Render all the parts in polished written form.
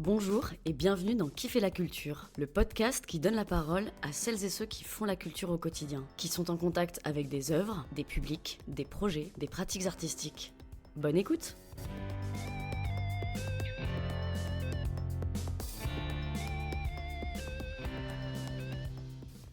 Bonjour et bienvenue dans Qui fait la culture, le podcast qui donne la parole à celles et ceux qui font la culture au quotidien, qui sont en contact avec des œuvres, des publics, des projets, des pratiques artistiques. Bonne écoute!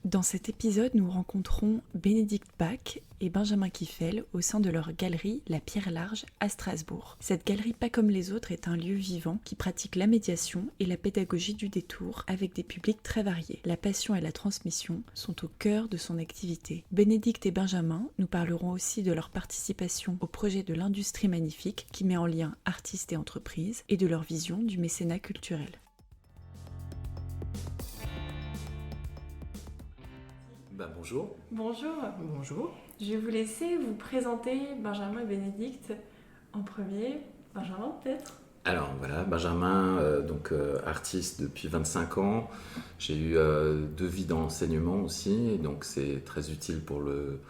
Dans cet épisode, nous rencontrons Bénédicte Bach et Benjamin Kiffel au sein de leur galerie La Pierre Large à Strasbourg. Cette galerie, pas comme les autres, est un lieu vivant qui pratique la médiation et la pédagogie du détour avec des publics très variés. La passion et la transmission sont au cœur de son activité. Bénédicte et Benjamin nous parleront aussi de leur participation au projet de l'Industrie Magnifique qui met en lien artistes et entreprises et de leur vision du mécénat culturel. Bonjour. Bonjour. Bonjour. Je vais vous laisser vous présenter Benjamin et Bénédicte en premier. Benjamin, peut-être ? Alors voilà, Benjamin, artiste depuis 25 ans. J'ai eu 2 vies dans l'enseignement aussi, et donc c'est très utile pour le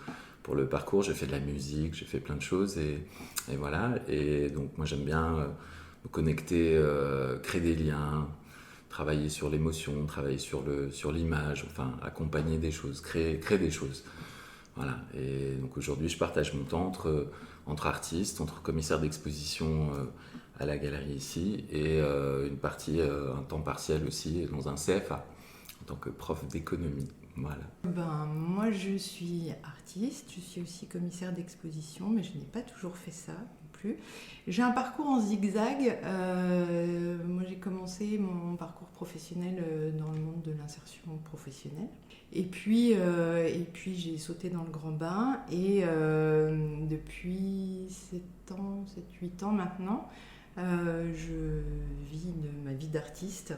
parcours. J'ai fait de la musique, j'ai fait plein de choses et voilà. Et donc moi j'aime bien me connecter, créer des liens, travailler sur l'émotion, travailler sur l'image, enfin accompagner des choses, créer des choses. Voilà. Et donc aujourd'hui, je partage mon temps entre artistes, entre commissaires d'exposition à la galerie ici et une partie, un temps partiel aussi dans un CFA en tant que prof d'économie. Voilà. Moi, je suis artiste, je suis aussi commissaire d'exposition, mais je n'ai pas toujours fait ça non plus. J'ai un parcours en zigzag. Moi, j'ai commencé mon parcours professionnel dans le monde de l'insertion professionnelle. Et puis j'ai sauté dans le grand bain et depuis 7-8 ans maintenant, je vis de ma vie d'artiste.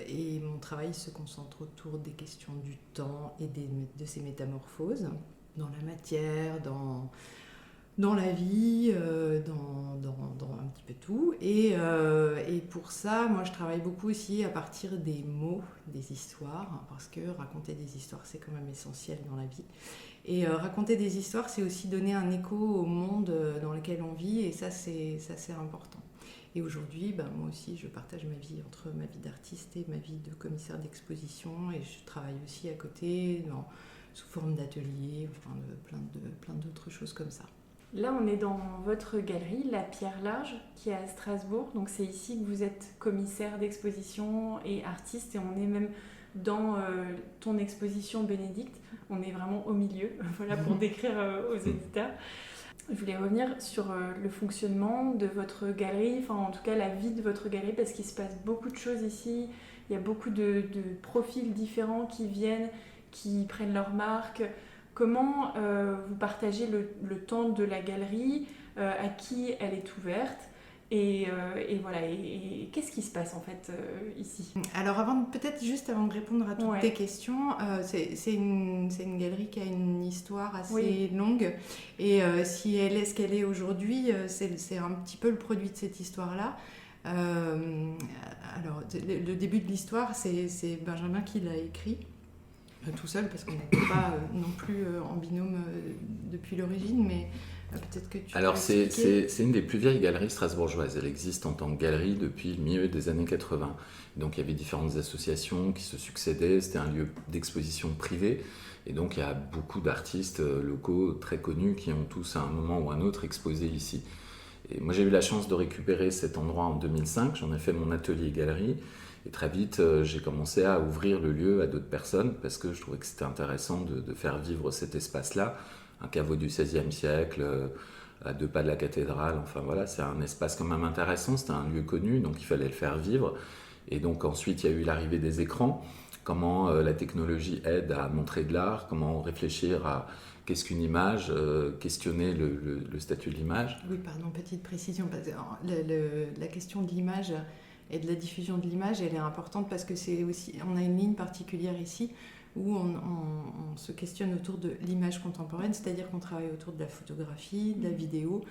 Et mon travail se concentre autour des questions du temps et de ses métamorphoses dans la matière, dans la vie, dans un petit peu tout. Et pour ça, moi, je travaille beaucoup aussi à partir des mots, des histoires, parce que raconter des histoires, c'est quand même essentiel dans la vie. Et raconter des histoires, c'est aussi donner un écho au monde dans lequel on vit, et ça, c'est important. Et aujourd'hui, moi aussi, je partage ma vie entre ma vie d'artiste et ma vie de commissaire d'exposition. Et je travaille aussi à côté, sous forme d'atelier, enfin plein d'autres choses comme ça. Là, on est dans votre galerie, La Pierre Large, qui est à Strasbourg. Donc c'est ici que vous êtes commissaire d'exposition et artiste. Et on est même dans ton exposition, Bénédicte. On est vraiment au milieu, voilà, pour décrire aux éditeurs. Je voulais revenir sur le fonctionnement de votre galerie, enfin en tout cas la vie de votre galerie, parce qu'il se passe beaucoup de choses ici. Il y a beaucoup de profils différents qui viennent, qui prennent leur marque. Comment vous partagez le temps de la galerie, à qui elle est ouverte et voilà, et qu'est-ce qui se passe en fait ici ? Alors peut-être juste avant de répondre à toutes tes questions, c'est une galerie qui a une histoire assez longue, et si elle est ce qu'elle est aujourd'hui, c'est un petit peu le produit de cette histoire-là. Alors le début de l'histoire, c'est Benjamin qui l'a écrit. Tout seul, parce qu'on n'était pas non plus en binôme depuis l'origine, mais peut-être que tu peux expliquer. C'est une des plus vieilles galeries strasbourgeoises. Elle existe en tant que galerie depuis le milieu des années 80. Donc il y avait différentes associations qui se succédaient, c'était un lieu d'exposition privé, et donc il y a beaucoup d'artistes locaux très connus qui ont tous à un moment ou un autre exposé ici. Et moi j'ai eu la chance de récupérer cet endroit en 2005, j'en ai fait mon atelier galerie. Et très vite, j'ai commencé à ouvrir le lieu à d'autres personnes parce que je trouvais que c'était intéressant de faire vivre cet espace-là. Un caveau du XVIe siècle, à 2 pas de la cathédrale. Enfin voilà, c'est un espace quand même intéressant. C'était un lieu connu, donc il fallait le faire vivre. Et donc ensuite, il y a eu l'arrivée des écrans. Comment la technologie aide à montrer de l'art, comment réfléchir à qu'est-ce qu'une image, questionner le statut de l'image. Oui, pardon, petite précision. Parce que la question de l'image et de la diffusion de l'image, elle est importante parce que on a une ligne particulière ici où on se questionne autour de l'image contemporaine, c'est-à-dire qu'on travaille autour de la photographie, de la vidéo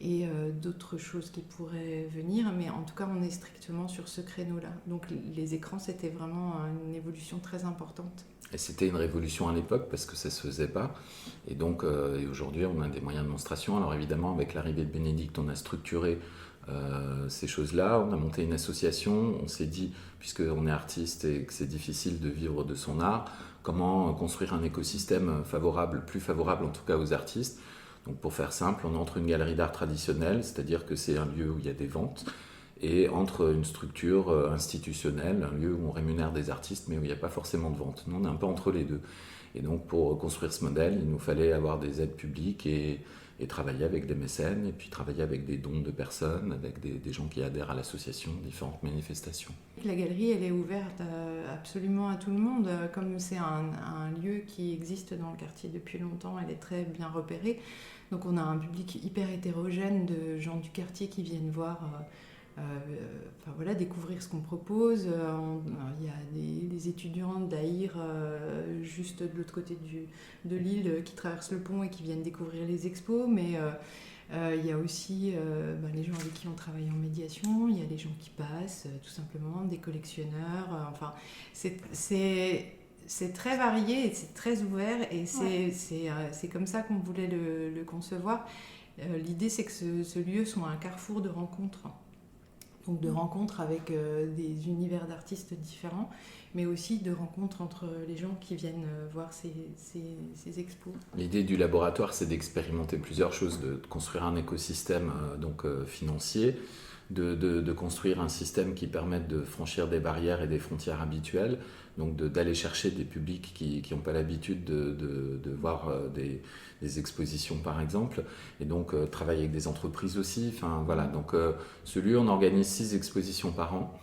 et d'autres choses qui pourraient venir, mais en tout cas on est strictement sur ce créneau-là. Donc les écrans, c'était vraiment une évolution très importante. Et c'était une révolution à l'époque parce que ça ne se faisait pas. Et donc et aujourd'hui, on a des moyens de monstration. Alors évidemment, avec l'arrivée de Bénédicte, on a structuré ces choses-là. On a monté une association, on s'est dit, puisqu'on est artiste et que c'est difficile de vivre de son art, comment construire un écosystème favorable, plus favorable en tout cas aux artistes. Donc pour faire simple, on entre une galerie d'art traditionnelle, c'est-à-dire que c'est un lieu où il y a des ventes, et entre une structure institutionnelle, un lieu où on rémunère des artistes mais où il n'y a pas forcément de vente. Nous, on est un peu entre les deux. Et donc pour construire ce modèle, il nous fallait avoir des aides publiques et travailler avec des mécènes, et puis travailler avec des dons de personnes, avec des gens qui adhèrent à l'association, différentes manifestations. La galerie, elle est ouverte absolument à tout le monde. Comme c'est un lieu qui existe dans le quartier depuis longtemps, elle est très bien repérée. Donc on a un public hyper hétérogène de gens du quartier qui viennent voir, découvrir ce qu'on propose. Il y a des étudiants d'Aïr, juste de l'autre côté de l'île, qui traversent le pont et qui viennent découvrir les expos. Mais il y a aussi les gens avec qui on travaille en médiation, il y a les gens qui passent, tout simplement, des collectionneurs. C'est très varié et c'est très ouvert, et c'est comme ça qu'on voulait le concevoir. L'idée, c'est que ce lieu soit un carrefour de rencontres. Donc de rencontres avec des univers d'artistes différents, mais aussi de rencontres entre les gens qui viennent voir ces expos. L'idée du laboratoire, c'est d'expérimenter plusieurs choses, de construire un écosystème financier, de construire un système qui permette de franchir des barrières et des frontières habituelles, donc d'aller chercher des publics qui n'ont pas l'habitude de voir des expositions par exemple, et donc travailler avec des entreprises aussi. Donc ce lieu, on organise 6 expositions par an.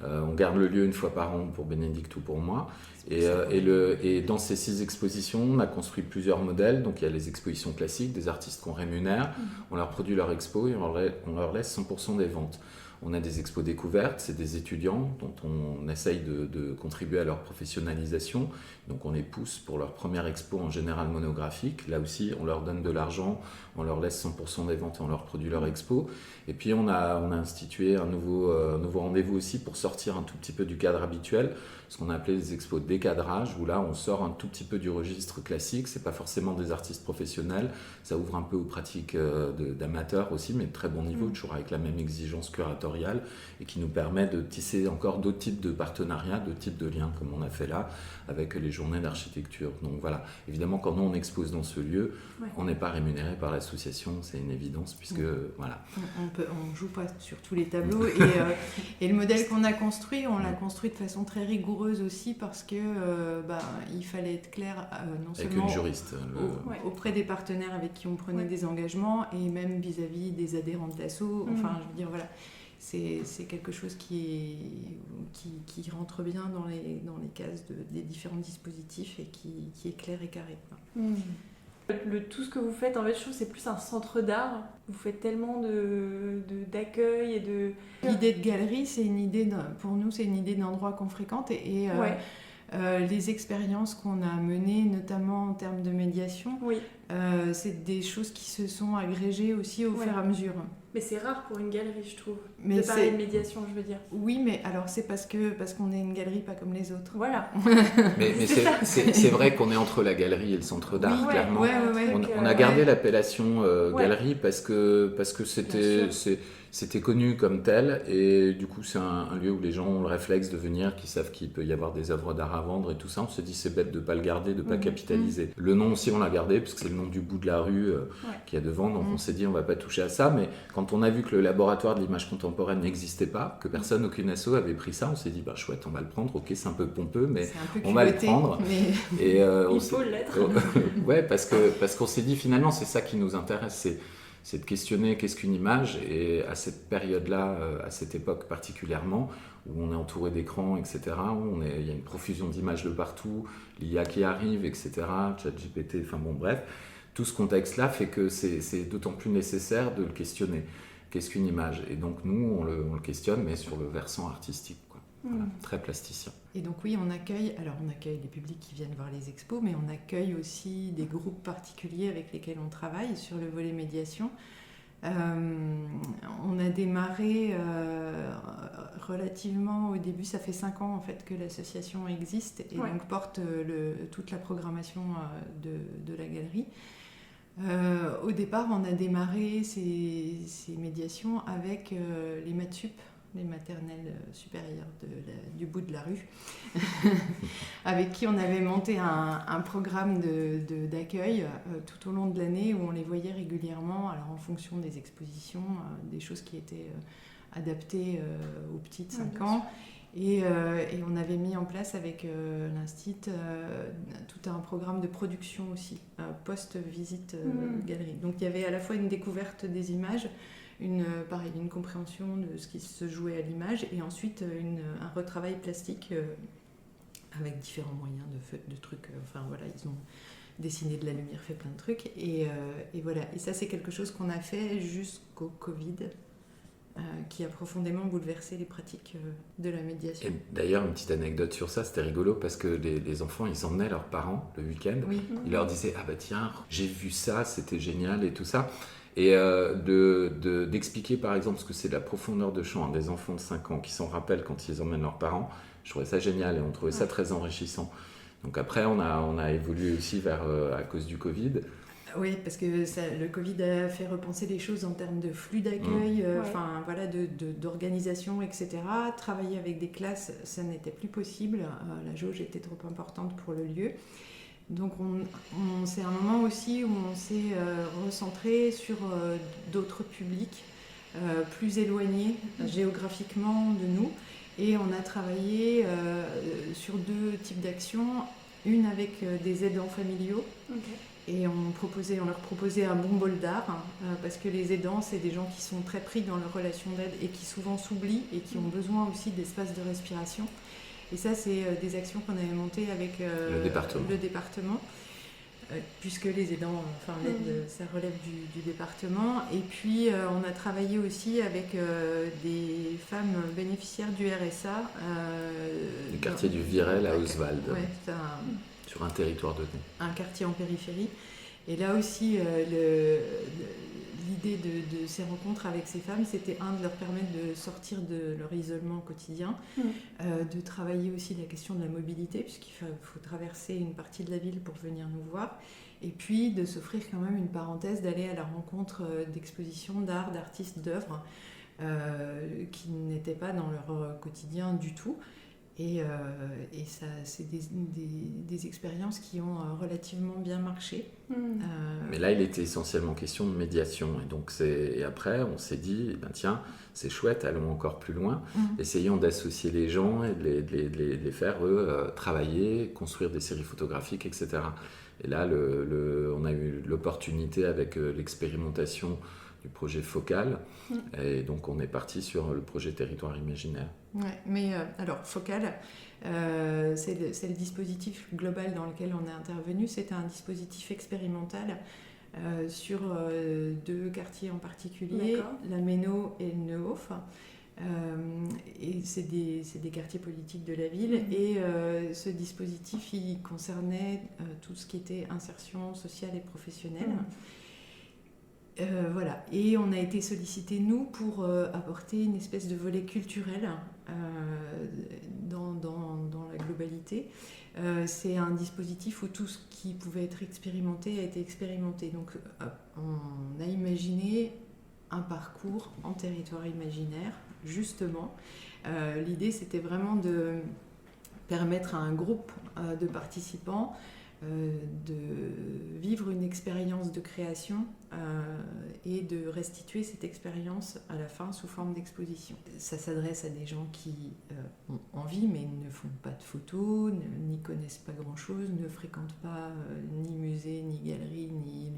On garde le lieu une fois par an pour Bénédicte ou pour moi. Et dans ces 6 expositions, on a construit plusieurs modèles. Donc il y a les expositions classiques, des artistes qu'on rémunère, on leur produit leur expo et on leur laisse 100% des ventes. On a des expos découvertes, c'est des étudiants dont on essaye de contribuer à leur professionnalisation. Donc on les pousse pour leur première expo en général monographique. Là aussi, on leur donne de l'argent, on leur laisse 100% des ventes et on leur produit leur expo. Et puis on a institué un nouveau rendez-vous aussi pour sortir un tout petit peu du cadre habituel, ce qu'on a appelé les expos décadrage, où là on sort un tout petit peu du registre classique. C'est pas forcément des artistes professionnels, ça ouvre un peu aux pratiques d'amateurs aussi, mais de très bon niveau, toujours avec la même exigence curatoriale, et qui nous permet de tisser encore d'autres types de partenariats, d'autres types de liens, comme on a fait là avec les journées d'architecture. Donc voilà, évidemment quand nous on expose dans ce lieu, on n'est pas rémunéré par l'association, c'est une évidence, puisque voilà. On joue pas sur tous les tableaux, et le modèle qu'on a construit, on l'a construit de façon très rigoureuse aussi, parce que il fallait être clair non avec seulement une juriste, auprès des partenaires avec qui on prenait des engagements, et même vis-à-vis des adhérents de l'asso. Enfin, je veux dire, voilà. C'est quelque chose qui rentre bien dans les cases des différents dispositifs, et qui est clair et carré. Tout ce que vous faites, en fait, je trouve que c'est plus un centre d'art. Vous faites tellement d'accueil et de... L'idée de galerie, pour nous, c'est une idée d'endroit qu'on fréquente, et les expériences qu'on a menées, notamment en termes de médiation, c'est des choses qui se sont agrégées aussi au fur et à mesure. Mais c'est rare pour une galerie, je trouve, de parler de médiation, je veux dire. Oui, mais alors c'est parce qu'on est une galerie pas comme les autres. Voilà. mais c'est vrai qu'on est entre la galerie et le centre d'art, clairement. On a gardé l'appellation galerie parce que c'était connu comme tel, et du coup c'est un lieu où les gens ont le réflexe de venir, qui savent qu'il peut y avoir des œuvres d'art à vendre et tout ça. On s'est dit c'est bête de ne pas le garder, de ne pas capitaliser. Le nom aussi on l'a gardé parce que c'est le nom du bout de la rue qu'il y a devant, donc on s'est dit on va pas toucher à ça. Mais quand on a vu que le laboratoire de l'image contemporaine n'existait pas, que personne, aucune asso avait pris ça, on s'est dit chouette, on va le prendre. Ok, c'est un peu pompeux, mais on va le prendre. Mais... Et il faut l'être. Ouais, parce qu'on s'est dit finalement c'est ça qui nous intéresse, c'est de questionner qu'est-ce qu'une image. Et à cette période-là, à cette époque particulièrement, où on est entouré d'écrans, etc., où il y a une profusion d'images de partout, l'IA qui arrive, etc., ChatGPT, enfin bon, bref, tout ce contexte-là fait que c'est d'autant plus nécessaire de le questionner. Qu'est-ce qu'une image? Et donc nous, on le questionne, mais sur le versant artistique, quoi. Voilà, très plasticien. Et donc oui, on accueille les publics qui viennent voir les expos, mais on accueille aussi des groupes particuliers avec lesquels on travaille sur le volet médiation. On a démarré relativement au début, ça fait 5 ans en fait que l'association existe, et donc porte toute la programmation de la galerie. Au départ, on a démarré ces médiations avec les MatSup, les maternelles supérieures du bout de la rue, avec qui on avait monté un programme d'accueil tout au long de l'année où on les voyait régulièrement, alors en fonction des expositions, des choses qui étaient adaptées aux petites 5 ans. Et on avait mis en place avec l'Institut tout un programme de production aussi, post-visite galerie. Donc il y avait à la fois une découverte des images, une compréhension de ce qui se jouait à l'image, et ensuite un retravail plastique avec différents moyens de trucs. Enfin voilà, ils ont dessiné de la lumière, fait plein de trucs. Et voilà. Et ça, c'est quelque chose qu'on a fait jusqu'au Covid. Qui a profondément bouleversé les pratiques de la médiation. Et d'ailleurs, une petite anecdote sur ça, c'était rigolo parce que les enfants, ils emmenaient leurs parents le week-end. Oui. Ils leur disaient « Ah bah tiens, j'ai vu ça, c'était génial » et tout ça. Et d'expliquer par exemple ce que c'est la profondeur de champ des enfants de 5 ans qui s'en rappellent quand ils emmènent leurs parents, je trouvais ça génial et on trouvait ça très enrichissant. Donc après, on a évolué aussi à cause du Covid. Oui, parce que le Covid a fait repenser les choses en termes de flux d'accueil, voilà, d'organisation, etc. Travailler avec des classes, ça n'était plus possible. La jauge était trop importante pour le lieu. Donc c'est un moment aussi où on s'est recentré sur d'autres publics plus éloignés géographiquement de nous. Et on a travaillé sur 2 types d'actions. Une avec des aidants familiaux. Et on leur proposait un bon bol d'art, parce que les aidants, c'est des gens qui sont très pris dans leur relation d'aide et qui souvent s'oublient et qui ont besoin aussi d'espace de respiration. Et ça, c'est des actions qu'on avait montées avec le département, puisque les aidants, l'aide, ça relève du département. Et puis, on a travaillé aussi avec des femmes bénéficiaires du RSA. Du quartier du Virel à Oswald. Ouais, sur un territoire donné. Un quartier en périphérie. Et là aussi, l'idée de ces rencontres avec ces femmes, c'était de leur permettre de sortir de leur isolement quotidien, de travailler aussi la question de la mobilité, puisqu'il faut traverser une partie de la ville pour venir nous voir, et puis de s'offrir quand même une parenthèse, d'aller à la rencontre d'expositions d'art, d'artistes, d'œuvres, qui n'étaient pas dans leur quotidien du tout. Et ça, c'est des expériences qui ont relativement bien marché. Mais là, il était essentiellement question de médiation. Et après, on s'est dit, tiens, c'est chouette, allons encore plus loin. Essayons d'associer les gens et de les faire, eux, travailler, construire des séries photographiques, etc. Et là, on a eu l'opportunité avec l'expérimentation du projet Focal. Et donc, on est parti sur le projet Territoire Imaginaire. Ouais, mais alors, Focal, c'est le dispositif global dans lequel on est intervenu. C'était un dispositif expérimental sur 2 quartiers en particulier, la Méno et le Neuhof. Et c'est des quartiers politiques de la ville. Et ce dispositif, il concernait tout ce qui était insertion sociale et professionnelle. Voilà. Et on a été sollicité, nous, pour apporter une espèce de volet culturel dans la globalité. C'est un dispositif où tout ce qui pouvait être expérimenté a été expérimenté. Donc, on a imaginé un parcours en territoire imaginaire, justement. L'idée, c'était vraiment de permettre à un groupe de participants de vivre une expérience de création et de restituer cette expérience à la fin sous forme d'exposition. Ça s'adresse à des gens qui ont envie mais ne font pas de photos, n'y connaissent pas grand-chose, ne fréquentent pas ni musée, ni galerie, ni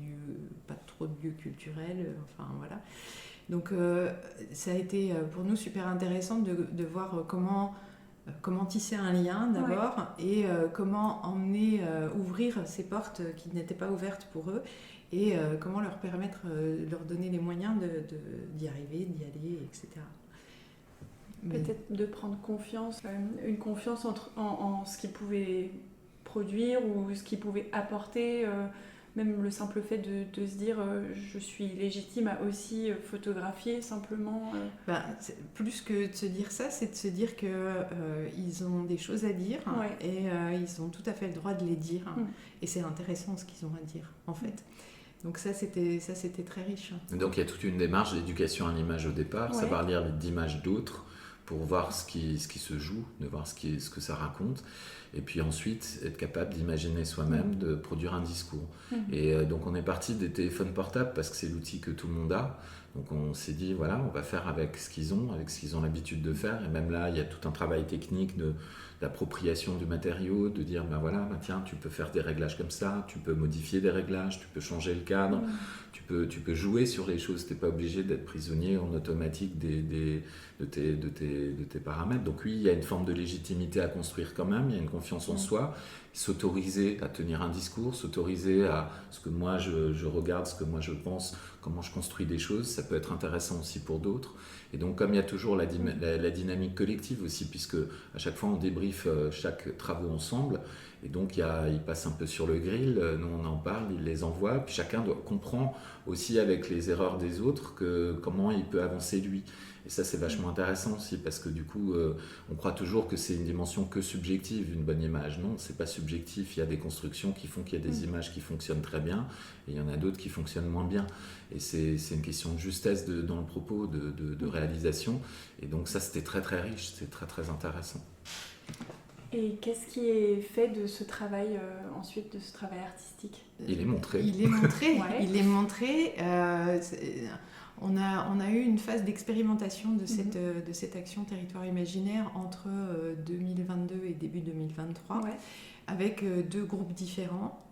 pas trop de lieux culturels, enfin voilà. Donc ça a été pour nous super intéressant de voir comment tisser un lien d'abord et comment ouvrir ces portes qui n'étaient pas ouvertes pour eux et comment leur permettre, leur donner les moyens d'y arriver, d'y aller, etc. Peut-être de prendre confiance, une confiance en ce qu'ils pouvaient produire ou ce qu'ils pouvaient apporter, même le simple fait de se dire je suis légitime à aussi photographier simplement. Plus que de se dire ça, c'est de se dire qu'ils ont des choses à dire et ils ont tout à fait le droit de les dire. Et c'est intéressant ce qu'ils ont à dire, en fait. Donc ça c'était très riche. Donc il y a toute une démarche d'éducation à l'image au départ, savoir lire d'images d'autres pour voir ce qui se joue, de voir ce que ça raconte, et puis ensuite être capable d'imaginer soi-même, de produire un discours. Et donc on est parti des téléphones portables parce que c'est l'outil que tout le monde a. Donc on s'est dit, voilà, on va faire avec ce qu'ils ont l'habitude de faire. Et même là, il y a tout un travail technique d'appropriation du matériau, de dire, tiens, tu peux faire des réglages comme ça, tu peux modifier des réglages, tu peux changer le cadre, tu peux jouer sur les choses. Tu n'es pas obligé d'être prisonnier en automatique de tes paramètres. Donc oui, il y a une forme de légitimité à construire quand même, il y a une confiance en soi, s'autoriser à tenir un discours, s'autoriser à ce que moi je regarde, ce que moi je pense, comment je construis des choses, ça peut être intéressant aussi pour d'autres. Et donc comme il y a toujours la dynamique collective aussi, puisque à chaque fois on débriefe chaque travaux ensemble, et donc il passe un peu sur le grill, nous on en parle, il les envoie, puis chacun comprend aussi avec les erreurs des autres comment il peut avancer lui. Et ça c'est vachement intéressant aussi, parce que du coup on croit toujours que c'est une dimension que subjective, une bonne image. Non, c'est pas subjectif, il y a des constructions qui font qu'il y a des images qui fonctionnent très bien, et il y en a d'autres qui fonctionnent moins bien. Et c'est une question de justesse dans le propos, de réalisation. Et donc ça c'était très très riche, c'est très très intéressant. Et qu'est-ce qui est fait de ce travail ensuite, de ce travail artistique ? Il est montré. Il est montré. On a eu une phase d'expérimentation de cette action Territoire Imaginaire entre 2022 et début 2023, avec 2 groupes différents.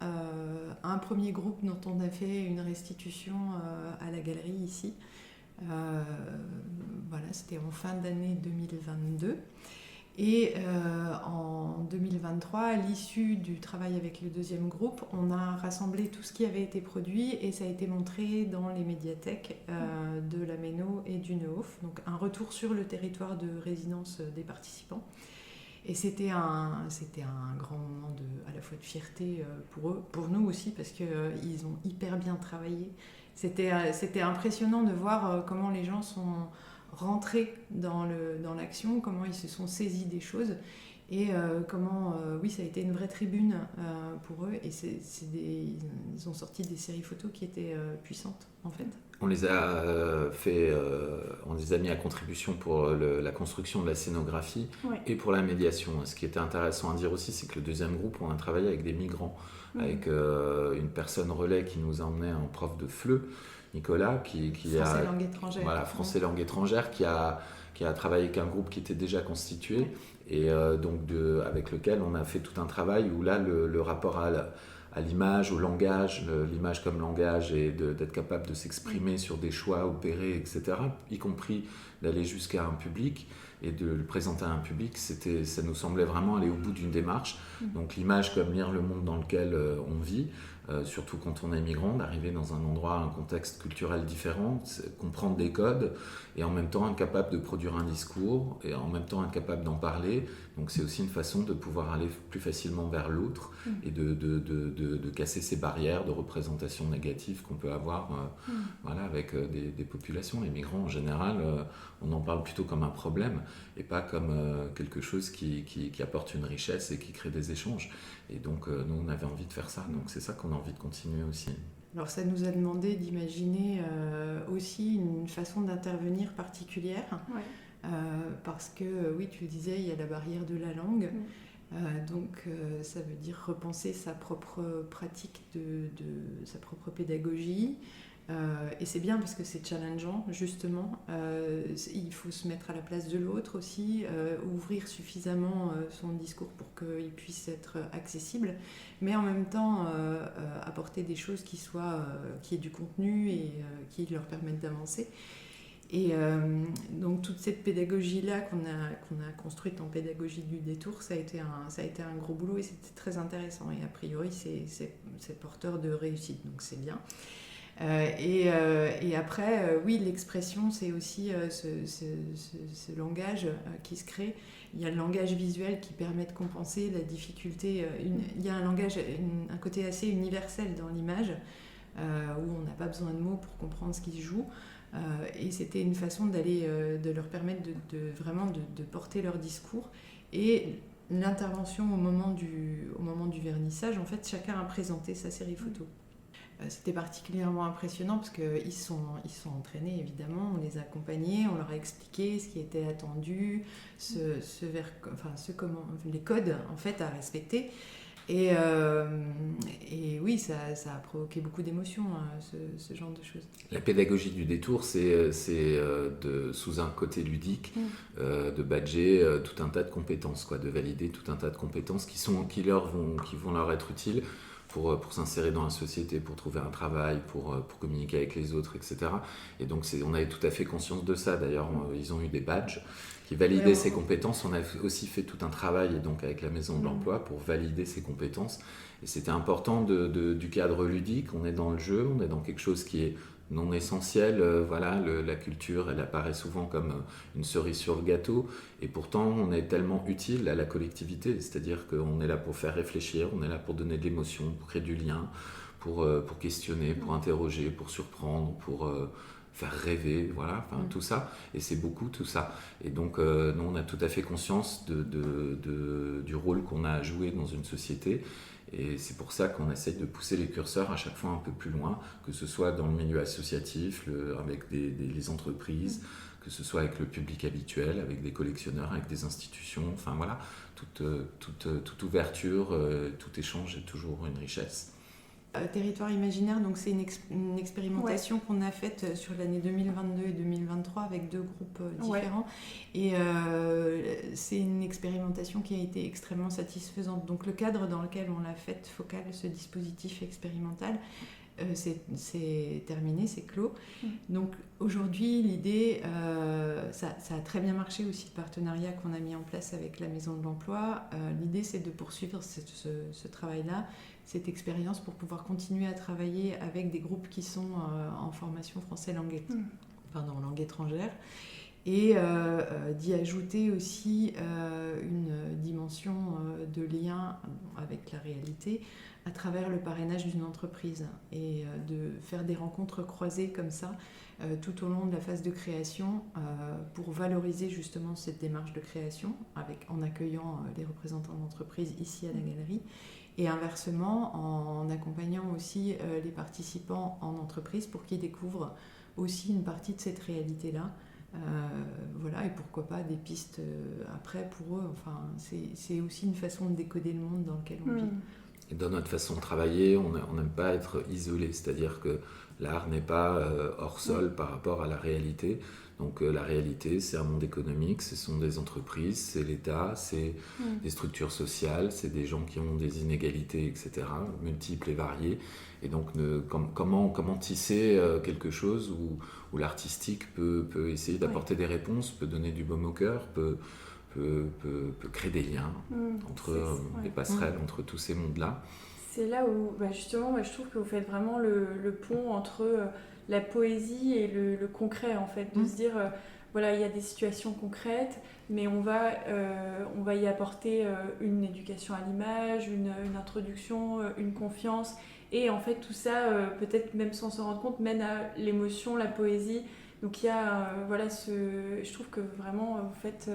Un premier groupe dont on a fait une restitution à la galerie ici. C'était en fin d'année 2022. Et en 2023, à l'issue du travail avec le deuxième groupe, on a rassemblé tout ce qui avait été produit et ça a été montré dans les médiathèques de la Méno et du Neuhof. Donc un retour sur le territoire de résidence des participants. Et c'était un grand moment à la fois de fierté pour eux, pour nous aussi, parce qu'ils ont hyper bien travaillé. C'était impressionnant de voir comment les gens sont rentrés dans l'action, comment ils se sont saisis des choses et comment, ça a été une vraie tribune pour eux, et ils ont sorti des séries photos qui étaient puissantes en fait. On les a on les a mis à contribution pour la construction de la scénographie et pour la médiation. Ce qui était intéressant à dire aussi, c'est que le deuxième groupe, on a travaillé avec des migrants, avec une personne relais qui nous a emmené un prof de FLE, Nicolas, qui Français langue étrangère. Voilà, français langue étrangère, qui a travaillé avec un groupe qui était déjà constitué, et avec lequel on a fait tout un travail où là, le rapport à l'image, au langage, l'image comme langage, et d'être capable de s'exprimer sur des choix opérés, etc., y compris d'aller jusqu'à un public et de le présenter à un public, ça nous semblait vraiment aller au bout d'une démarche. Donc l'image comme lire le monde dans lequel on vit, surtout quand on est migrant, d'arriver dans un endroit, un contexte culturel différent, comprendre des codes, et en même temps être capable de produire un discours, et en même temps être capable d'en parler. Donc c'est aussi une façon de pouvoir aller plus facilement vers l'autre, et de casser ces barrières de représentation négative qu'on peut avoir avec des populations. Les migrants en général, on en parle plutôt comme un problème, et pas comme quelque chose qui apporte une richesse et qui crée des échanges. Et donc nous on avait envie de faire ça, donc c'est ça qu'on a envie de continuer aussi. Alors ça nous a demandé d'imaginer aussi une façon d'intervenir particulière, parce que oui, tu le disais, il y a la barrière de la langue, donc ça veut dire repenser sa propre pratique, sa propre pédagogie. Et c'est bien parce que c'est challengeant, justement. Il faut se mettre à la place de l'autre aussi, ouvrir suffisamment son discours pour qu'il puisse être accessible, mais en même temps apporter des choses qui aient du contenu et qui leur permettent d'avancer. Et donc toute cette pédagogie-là qu'on a construite en pédagogie du détour, ça a été un gros boulot, et c'était très intéressant. Et a priori, c'est porteur de réussite, donc c'est bien. Et après, oui, l'expression, c'est aussi ce langage qui se crée. Il y a le langage visuel qui permet de compenser la difficulté. Il y a un langage, un côté assez universel dans l'image, où on n'a pas besoin de mots pour comprendre ce qui se joue. Et c'était une façon de leur permettre de porter leur discours. Et l'intervention au moment du vernissage, en fait, chacun a présenté sa série photo. C'était particulièrement impressionnant parce qu'ils sont entraînés, évidemment, on les a accompagnés, on leur a expliqué ce qui était attendu, les codes en fait, à respecter. Et oui, ça a provoqué beaucoup d'émotions, ce genre de choses. La pédagogie du détour, c'est sous un côté ludique, de badger tout un tas de compétences, de valider tout un tas de compétences qui vont leur être utiles pour s'insérer dans la société, pour trouver un travail, pour communiquer avec les autres, etc. Et donc on avait tout à fait conscience de ça. D'ailleurs, ils ont eu des badges qui validaient ces compétences. On a aussi fait tout un travail donc, avec la Maison de l'Emploi pour valider ces compétences. Et c'était important du cadre ludique. On est dans le jeu, on est dans quelque chose qui est non essentiel. La culture, elle apparaît souvent comme une cerise sur le gâteau. Et pourtant, on est tellement utile à la collectivité. C'est-à-dire qu'on est là pour faire réfléchir, on est là pour donner de l'émotion, pour créer du lien, pour questionner, pour interroger, pour surprendre, pour faire rêver, tout ça. Et c'est beaucoup tout ça. Et donc, nous, on a tout à fait conscience du rôle qu'on a à jouer dans une société. Et c'est pour ça qu'on essaye de pousser les curseurs à chaque fois un peu plus loin, que ce soit dans le milieu associatif, avec les entreprises, que ce soit avec le public habituel, avec des collectionneurs, avec des institutions. Enfin voilà, toute ouverture, tout échange est toujours une richesse. Territoire imaginaire, donc c'est une expérimentation qu'on a faite sur l'année 2022 et 2023 avec 2 groupes différents. Et c'est une expérimentation qui a été extrêmement satisfaisante. Donc le cadre dans lequel on l'a faite, focal, ce dispositif expérimental, c'est terminé, c'est clos. Donc aujourd'hui, l'idée, ça a très bien marché aussi, le partenariat qu'on a mis en place avec la Maison de l'Emploi. L'idée, c'est de poursuivre ce travail-là, cette expérience pour pouvoir continuer à travailler avec des groupes qui sont en formation français langue étrangère et d'y ajouter aussi une dimension de lien avec la réalité à travers le parrainage d'une entreprise et de faire des rencontres croisées comme ça tout au long de la phase de création pour valoriser justement cette démarche de création en accueillant les représentants d'entreprise ici à la galerie. Et inversement, en accompagnant aussi les participants en entreprise pour qu'ils découvrent aussi une partie de cette réalité-là. Et pourquoi pas des pistes après pour eux. Enfin, c'est aussi une façon de décoder le monde dans lequel on vit. Et dans notre façon de travailler, on n'aime pas être isolé, c'est-à-dire que l'art n'est pas hors sol par rapport à la réalité. Donc la réalité, c'est un monde économique, ce sont des entreprises, c'est l'État, c'est des structures sociales, c'est des gens qui ont des inégalités, etc., multiples et variées. Et donc comment tisser quelque chose où l'artistique peut essayer d'apporter des réponses, peut donner du baume au cœur, peut créer des liens des passerelles entre tous ces mondes-là. C'est là où, justement, je trouve que vous faites vraiment le pont entre la poésie et le concret, en fait, de se dire, il y a des situations concrètes, mais on va y apporter une éducation à l'image, une introduction, une confiance, et en fait, tout ça, peut-être même sans s'en rendre compte, mène à l'émotion, la poésie. Donc il y a, je trouve que vraiment, vous faites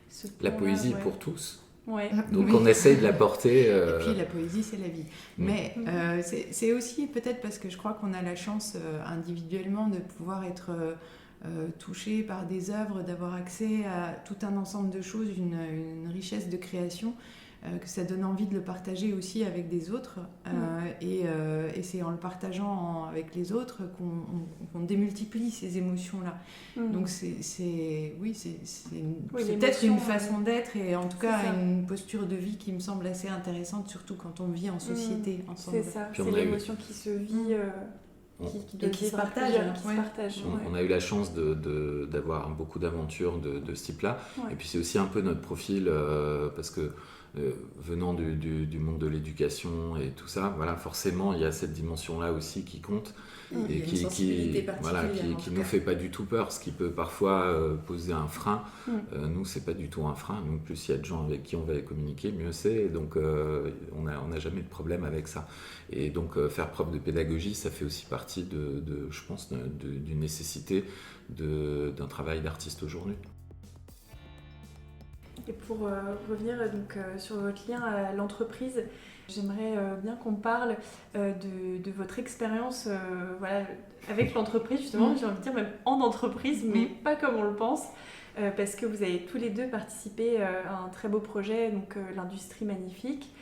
ce pont-là. La poésie pour tous. Ouais. Donc on essaye de l'apporter. Et puis la poésie, c'est la vie. Mais c'est aussi peut-être parce que je crois qu'on a la chance individuellement de pouvoir être touché par des œuvres, d'avoir accès à tout un ensemble de choses, une richesse de création, que ça donne envie de le partager aussi avec des autres. Et c'est en le partageant avec les autres qu'on démultiplie ces émotions-là. Donc c'est peut-être une façon d'être et en tout cas une posture de vie qui me semble assez intéressante, surtout quand on vit en société ensemble. C'est ça, c'est l'émotion qui se vit... qui se partage. On a eu la chance d'avoir beaucoup d'aventures de ce type-là. Et puis c'est aussi un peu notre profil, parce que venant du monde de l'éducation et tout ça, forcément il y a cette dimension-là aussi qui compte et qui nous fait pas du tout peur, ce qui peut parfois poser un frein. Nous, c'est pas du tout un frein. Nous, plus il y a de gens avec qui on va communiquer, mieux c'est. Donc on n'a jamais de problème avec ça. Et donc faire preuve de pédagogie, ça fait aussi partie je pense, d'une nécessité d'un travail d'artiste aujourd'hui. Et pour revenir sur votre lien à l'entreprise, j'aimerais bien qu'on parle de votre expérience avec l'entreprise, justement, j'ai envie de dire même en entreprise, mais pas comme on le pense, parce que vous avez tous les deux participé à un très beau projet, donc l'Industrie Magnifique.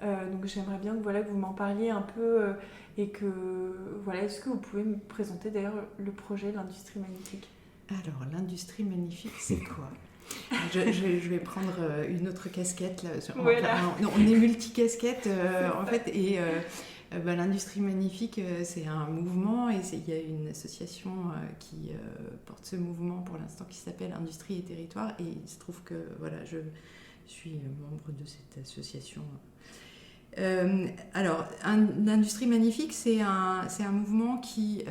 Donc j'aimerais bien que vous m'en parliez un peu et que est-ce que vous pouvez me présenter d'ailleurs le projet l'Industrie Magnifique? Alors l'Industrie Magnifique, c'est quoi? je vais prendre une autre casquette là. Voilà. On est multicasquette en fait et l'Industrie Magnifique c'est un mouvement et il y a une association qui porte ce mouvement pour l'instant qui s'appelle Industrie et Territoire et il se trouve que je suis membre de cette association. Alors, l'Industrie Magnifique, c'est un mouvement qui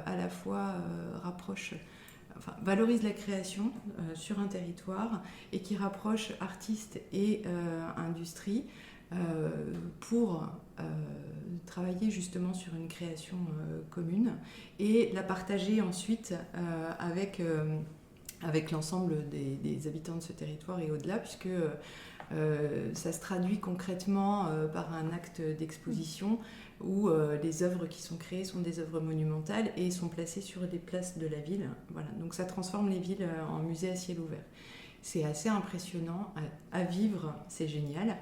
à la fois valorise la création sur un territoire et qui rapproche artistes et industrie pour travailler justement sur une création commune et la partager ensuite avec l'ensemble des habitants de ce territoire et au-delà, puisque ça se traduit concrètement par un acte d'exposition où les œuvres qui sont créées sont des œuvres monumentales et sont placées sur des places de la ville. Voilà. Donc ça transforme les villes en musées à ciel ouvert. C'est assez impressionnant à vivre, c'est génial.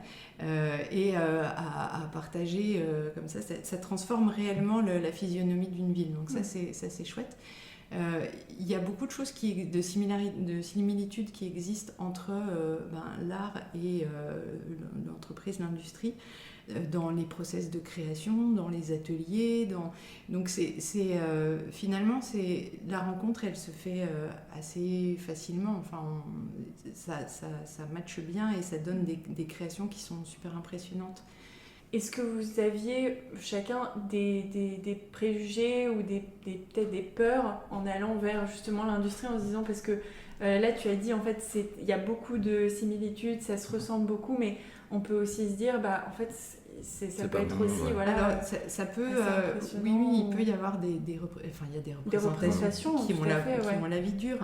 Et à partager comme ça transforme réellement la physionomie d'une ville. Donc ça c'est chouette. Il y a beaucoup de choses de similitudes qui existent entre l'art et l'entreprise, l'industrie, dans les process de création, dans les ateliers. Donc finalement, la rencontre, elle se fait assez facilement. Enfin, ça matche bien et ça donne des créations qui sont super impressionnantes. Est-ce que vous aviez chacun des préjugés ou peut-être des peurs en allant vers justement l'industrie en se disant, parce que là tu as dit en fait il y a beaucoup de similitudes, ça se ressemble beaucoup, mais on peut aussi se dire en fait ça peut être aussi Alors ça peut oui il peut y avoir il y a des représentations qui ont la vie dure.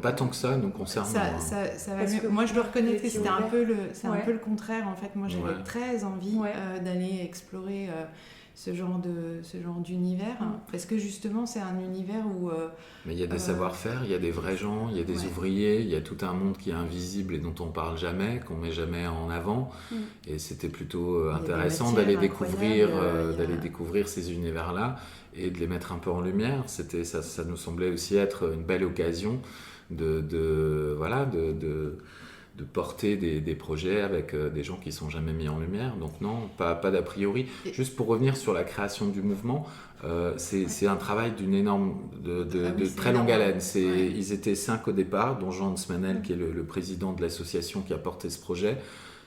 Pas tant que ça nous concernant. Ça va mieux. Moi je dois reconnaître que c'était un peu le contraire en fait. Moi j'avais très envie d'aller explorer ce genre d'univers parce que justement c'est un univers où mais il y a des savoir-faire, il y a des vrais gens, il y a des ouvriers, il y a tout un monde qui est invisible et dont on parle jamais, qu'on met jamais en avant et c'était plutôt intéressant d'aller découvrir ces univers-là et de les mettre un peu en lumière. Ça nous semblait aussi être une belle occasion de porter des projets avec des gens qui ne sont jamais mis en lumière. Donc non, pas d'a priori. Juste pour revenir sur la création du mouvement, c'est un travail de très longue haleine. Ils étaient 5 au départ, dont Jean Smanel, qui est le président de l'association qui a porté ce projet.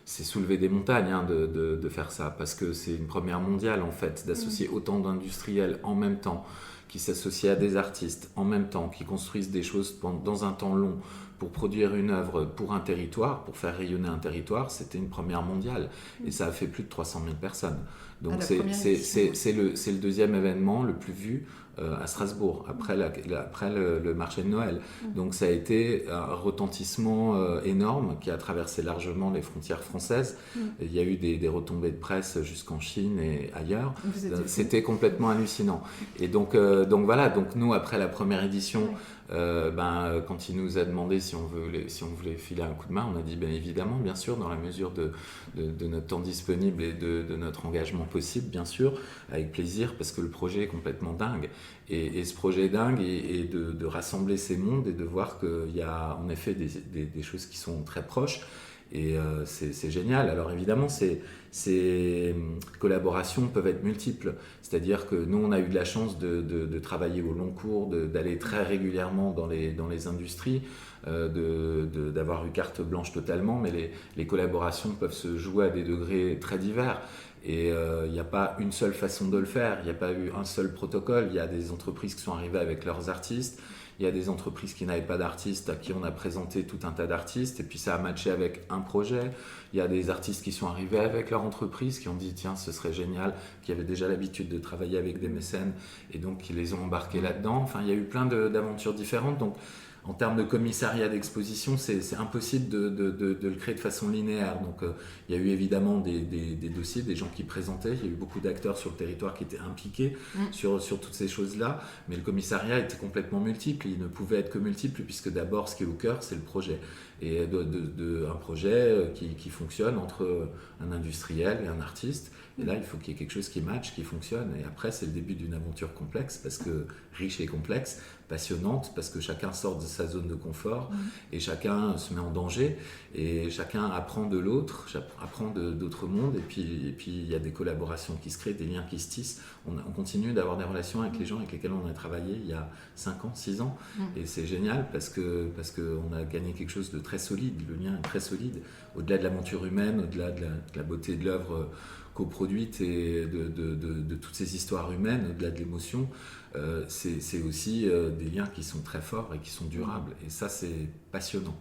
C'est soulever des montagnes de faire ça, parce que c'est une première mondiale en fait, d'associer autant d'industriels en même temps, qui s'associent à des artistes en même temps, qui construisent des choses dans un temps long pour produire une œuvre pour un territoire, pour faire rayonner un territoire. C'était une première mondiale et ça a fait plus de 300 000 personnes. Donc c'est le deuxième événement le plus vu à Strasbourg, après le marché de Noël. Donc ça a été un retentissement énorme qui a traversé largement les frontières françaises. Il y a eu des retombées de presse jusqu'en Chine et ailleurs. C'était complètement hallucinant. Et donc nous, après la première édition, quand il nous a demandé si on voulait filer un coup de main, on a dit évidemment, bien sûr, dans la mesure de notre temps disponible et de notre engagement possible, bien sûr, avec plaisir, parce que le projet est complètement dingue. Et ce projet est dingue et de rassembler ces mondes et de voir qu'il y a en effet des choses qui sont très proches. Et c'est génial. Alors évidemment, ces collaborations peuvent être multiples. C'est-à-dire que nous, on a eu de la chance de travailler au long cours, d'aller très régulièrement dans les industries, d'avoir eu carte blanche totalement, mais les collaborations peuvent se jouer à des degrés très divers. Et il n'y a pas une seule façon de le faire, il n'y a pas eu un seul protocole. Il y a des entreprises qui sont arrivées avec leurs artistes, il y a des entreprises qui n'avaient pas d'artistes à qui on a présenté tout un tas d'artistes et puis ça a matché avec un projet. Il y a des artistes qui sont arrivés avec leur entreprise qui ont dit tiens ce serait génial, qui avaient déjà l'habitude de travailler avec des mécènes et donc qui les ont embarqués là-dedans. Enfin il y a eu plein d'aventures différentes. Donc En termes de commissariat d'exposition, c'est impossible de le créer de façon linéaire. Donc, il y a eu évidemment des dossiers, des gens qui présentaient. Il y a eu beaucoup d'acteurs sur le territoire qui étaient impliqués sur toutes ces choses-là. Mais le commissariat était complètement multiple. Il ne pouvait être que multiple puisque d'abord, ce qui est au cœur, c'est le projet. Et un projet qui fonctionne entre un industriel et un artiste. Et là, il faut qu'il y ait quelque chose qui matche, qui fonctionne. Et après, c'est le début d'une aventure complexe, parce que riche et complexe, passionnante, parce que chacun sort de sa zone de confort et chacun se met en danger et chacun apprend de l'autre, apprend d'autres mondes. Et puis, il y a des collaborations qui se créent, des liens qui se tissent. On continue d'avoir des relations avec les gens avec lesquels on a travaillé il y a 5 ans, 6 ans. Et c'est génial parce qu'on a gagné quelque chose de très solide. Le lien est très solide. Au-delà de l'aventure humaine, au-delà de la beauté de l'œuvre coproduite et de toutes ces histoires humaines, au-delà de l'émotion, c'est aussi des liens qui sont très forts et qui sont durables. Et ça, c'est passionnant.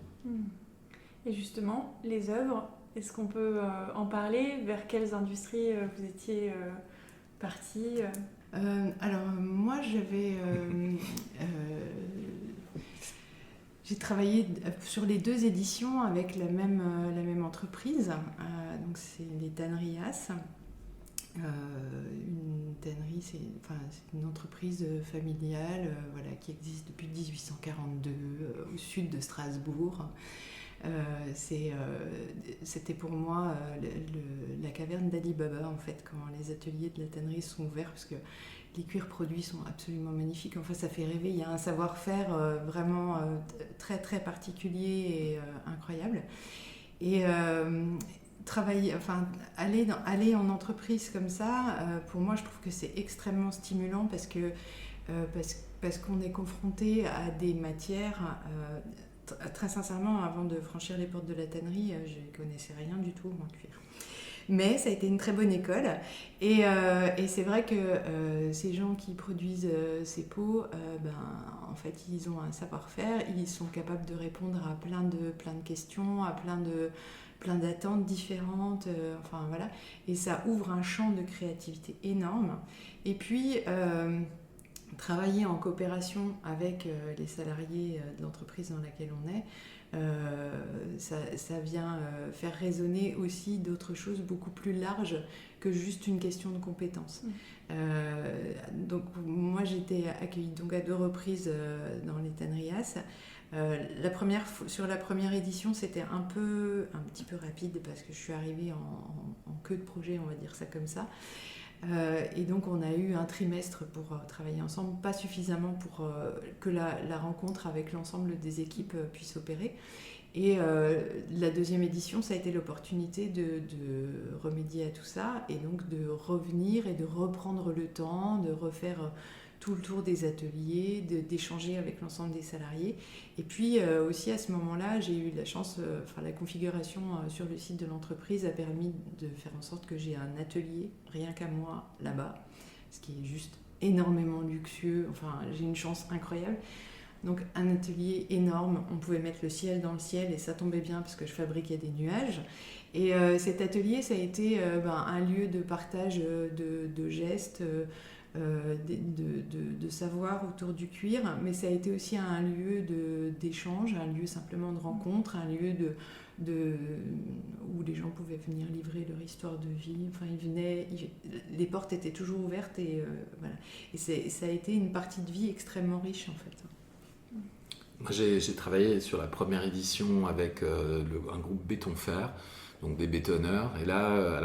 Et justement, les œuvres, est-ce qu'on peut en parler? Vers quelles industries vous étiez partis? Alors, moi, j'ai travaillé sur les 2 éditions avec la même entreprise. Donc c'est les tanneries As. Une tannerie, c'est une entreprise familiale qui existe depuis 1842 au sud de Strasbourg. C'était pour moi la caverne d'Ali Baba, en fait, quand les ateliers de la tannerie sont ouverts, parce que les cuirs produits sont absolument magnifiques. Enfin, ça fait rêver. Il y a un savoir-faire vraiment très très particulier et incroyable. Et aller en entreprise comme ça, pour moi, je trouve que c'est extrêmement stimulant parce qu'on est confronté à des matières. Très sincèrement, avant de franchir les portes de la tannerie, je ne connaissais rien du tout en cuir. Mais ça a été une très bonne école. Et c'est vrai que ces gens qui produisent ces pots, en fait, ils ont un savoir-faire. Ils sont capables de répondre à plein de questions, à plein d'attentes différentes. Et ça ouvre un champ de créativité énorme. Et puis, travailler en coopération avec les salariés de l'entreprise dans laquelle on est, ça vient faire résonner aussi d'autres choses beaucoup plus larges que juste une question de compétences. Donc moi j'ai été accueillie donc à 2 reprises dans les tanneries As. Sur la première édition, c'était un petit peu rapide parce que je suis arrivée en queue de projet, on va dire ça comme ça. Et donc on a eu un trimestre pour travailler ensemble, pas suffisamment pour que la rencontre avec l'ensemble des équipes puisse opérer. Et la 2e édition, ça a été l'opportunité de remédier à tout ça et donc de revenir et de reprendre le temps, de refaire tout le tour des ateliers, d'échanger avec l'ensemble des salariés. Et puis aussi à ce moment-là, j'ai eu la chance, la configuration sur le site de l'entreprise a permis de faire en sorte que j'ai un atelier, rien qu'à moi, là-bas, ce qui est juste énormément luxueux. Enfin, j'ai une chance incroyable. Donc un atelier énorme, on pouvait mettre le ciel dans le ciel et ça tombait bien parce que je fabriquais des nuages. Et cet atelier, ça a été un lieu de partage de gestes, de savoir autour du cuir, mais ça a été aussi un lieu d'échange, un lieu simplement de rencontre, un lieu où les gens pouvaient venir livrer leur histoire de vie. Enfin, les portes étaient toujours ouvertes et voilà. Et ça a été une partie de vie extrêmement riche en fait. Moi, j'ai travaillé sur la première édition avec un groupe béton-fer, donc des bétonneurs. Et là,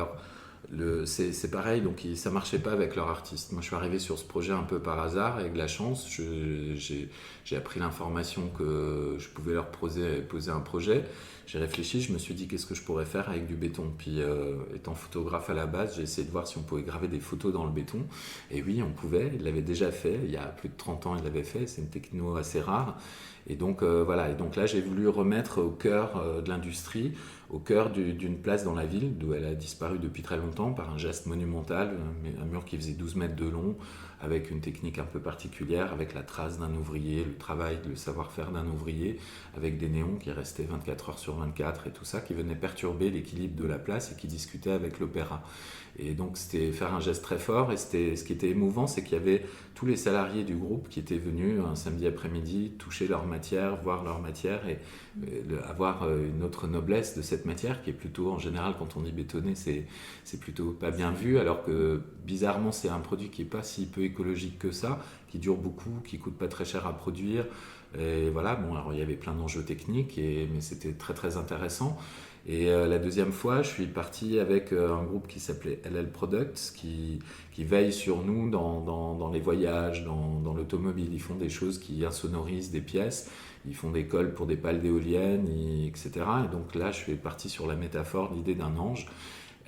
c'est pareil, donc ça marchait pas avec leurs artistes. Moi, je suis arrivé sur ce projet un peu par hasard, avec de la chance. J'ai appris l'information que je pouvais leur poser un projet. J'ai réfléchi, je me suis dit qu'est-ce que je pourrais faire avec du béton. Puis, étant photographe à la base, j'ai essayé de voir si on pouvait graver des photos dans le béton. Et oui, on pouvait. Il l'avait déjà fait. Il y a plus de 30 ans, il l'avait fait. C'est une techno assez rare. Et donc, voilà. Et donc là, j'ai voulu remettre au cœur de l'industrie, au cœur d'une place dans la ville, d'où elle a disparu depuis très longtemps par un geste monumental, un mur qui faisait 12 mètres de long, avec une technique un peu particulière, avec la trace d'un ouvrier, le travail, le savoir-faire d'un ouvrier, avec des néons qui restaient 24 heures sur 24 et tout ça, qui venaient perturber l'équilibre de la place et qui discutaient avec l'opéra. Et donc c'était faire un geste très fort, et ce qui était émouvant, c'est qu'il y avait tous les salariés du groupe qui étaient venus un samedi après-midi toucher leur matière, voir leur matière et avoir une autre noblesse de cette matière qui est plutôt, en général, quand on dit bétonné, c'est plutôt pas bien vu, alors que bizarrement c'est un produit qui est pas si peu écologique que ça, qui dure beaucoup, qui coûte pas très cher à produire. Et voilà, bon, alors il y avait plein d'enjeux techniques, mais c'était très très intéressant. Et la deuxième fois, je suis parti avec un groupe qui s'appelait LL Products, qui veille sur nous dans les voyages, dans l'automobile. Ils font des choses qui insonorisent des pièces, ils font des cols pour des pales d'éoliennes, etc. Et donc là, je suis parti sur la métaphore, l'idée d'un ange.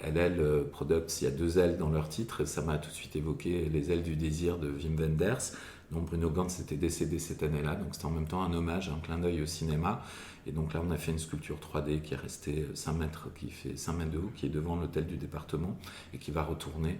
LL Products, il y a 2 ailes dans leur titre, et ça m'a tout de suite évoqué les ailes du désir de Wim Wenders, dont Bruno Ganz était décédé cette année-là, donc c'était en même temps un hommage, un clin d'œil au cinéma. Et donc là, on a fait une sculpture 3D qui est restée 5 mètres, qui fait 5 mètres de haut, qui est devant l'hôtel du département et qui va retourner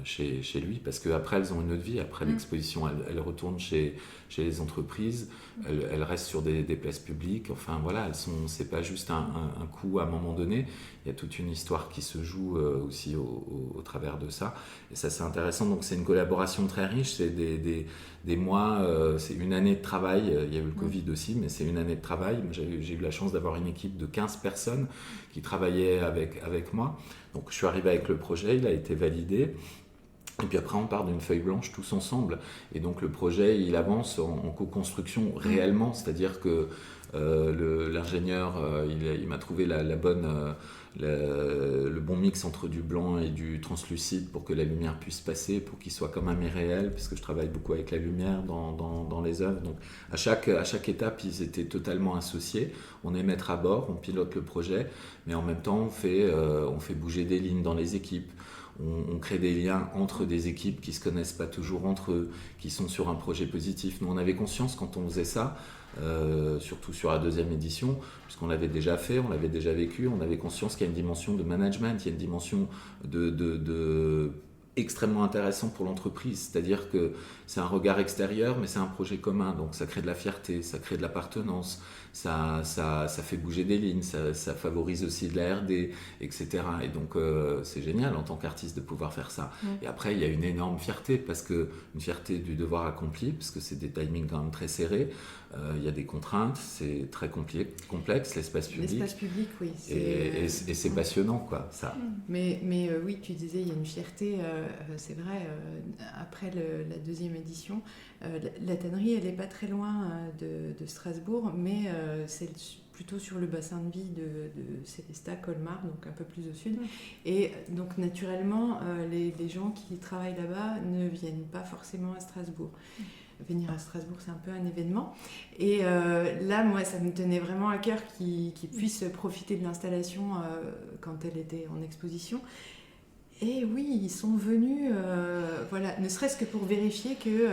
chez lui, parce qu'après, elles ont une autre vie. Après l'exposition, elles retournent chez les entreprises, elles restent sur des places publiques. Enfin voilà, c'est pas juste un coup à un moment donné. Il y a toute une histoire qui se joue aussi au travers de ça. Et ça, c'est intéressant. Donc c'est une collaboration très riche. C'est des mois, c'est une année de travail. Il y a eu le Covid aussi, mais c'est une année de travail. J'ai eu la chance d'avoir une équipe de 15 personnes qui travaillaient avec moi. Donc je suis arrivé avec le projet, il a été validé. Et puis après, on part d'une feuille blanche tous ensemble. Et donc le projet, il avance en co-construction réellement. C'est-à-dire que l'ingénieur, il m'a trouvé le bon mix entre du blanc et du translucide pour que la lumière puisse passer, pour qu'il soit quand même irréel, puisque je travaille beaucoup avec la lumière dans les œuvres. Donc à chaque étape, ils étaient totalement associés. On est maître à bord, on pilote le projet, mais en même temps, on fait bouger des lignes dans les équipes. On crée des liens entre des équipes qui ne se connaissent pas toujours entre eux, qui sont sur un projet positif. Nous, on avait conscience quand on faisait ça, surtout sur la 2e édition, puisqu'on l'avait déjà fait, on l'avait déjà vécu, on avait conscience qu'il y a une dimension de management, il y a une dimension de extrêmement intéressant pour l'entreprise, c'est-à-dire que c'est un regard extérieur, mais c'est un projet commun, donc ça crée de la fierté, ça crée de l'appartenance, ça fait bouger des lignes, ça favorise aussi de la R&D, etc. Et donc c'est génial en tant qu'artiste de pouvoir faire ça. Et après, il y a une énorme fierté, une fierté du devoir accompli, parce que c'est des timings quand même très serrés, il y a des contraintes, c'est très complexe, l'espace public. L'espace public, oui. Et c'est passionnant, quoi, ça. Mais oui, tu disais, il y a une fierté, c'est vrai, après la 2e édition. La tannerie, elle n'est pas très loin de Strasbourg, mais c'est plutôt sur le bassin de vie de Célestat, Colmar, donc un peu plus au sud. Et donc naturellement, les gens qui travaillent là-bas ne viennent pas forcément à Strasbourg. Venir à Strasbourg, c'est un peu un événement. Et là, moi, ça me tenait vraiment à cœur qu'ils puissent profiter de l'installation quand elle était en exposition. Et oui, ils sont venus, voilà, ne serait-ce que pour vérifier que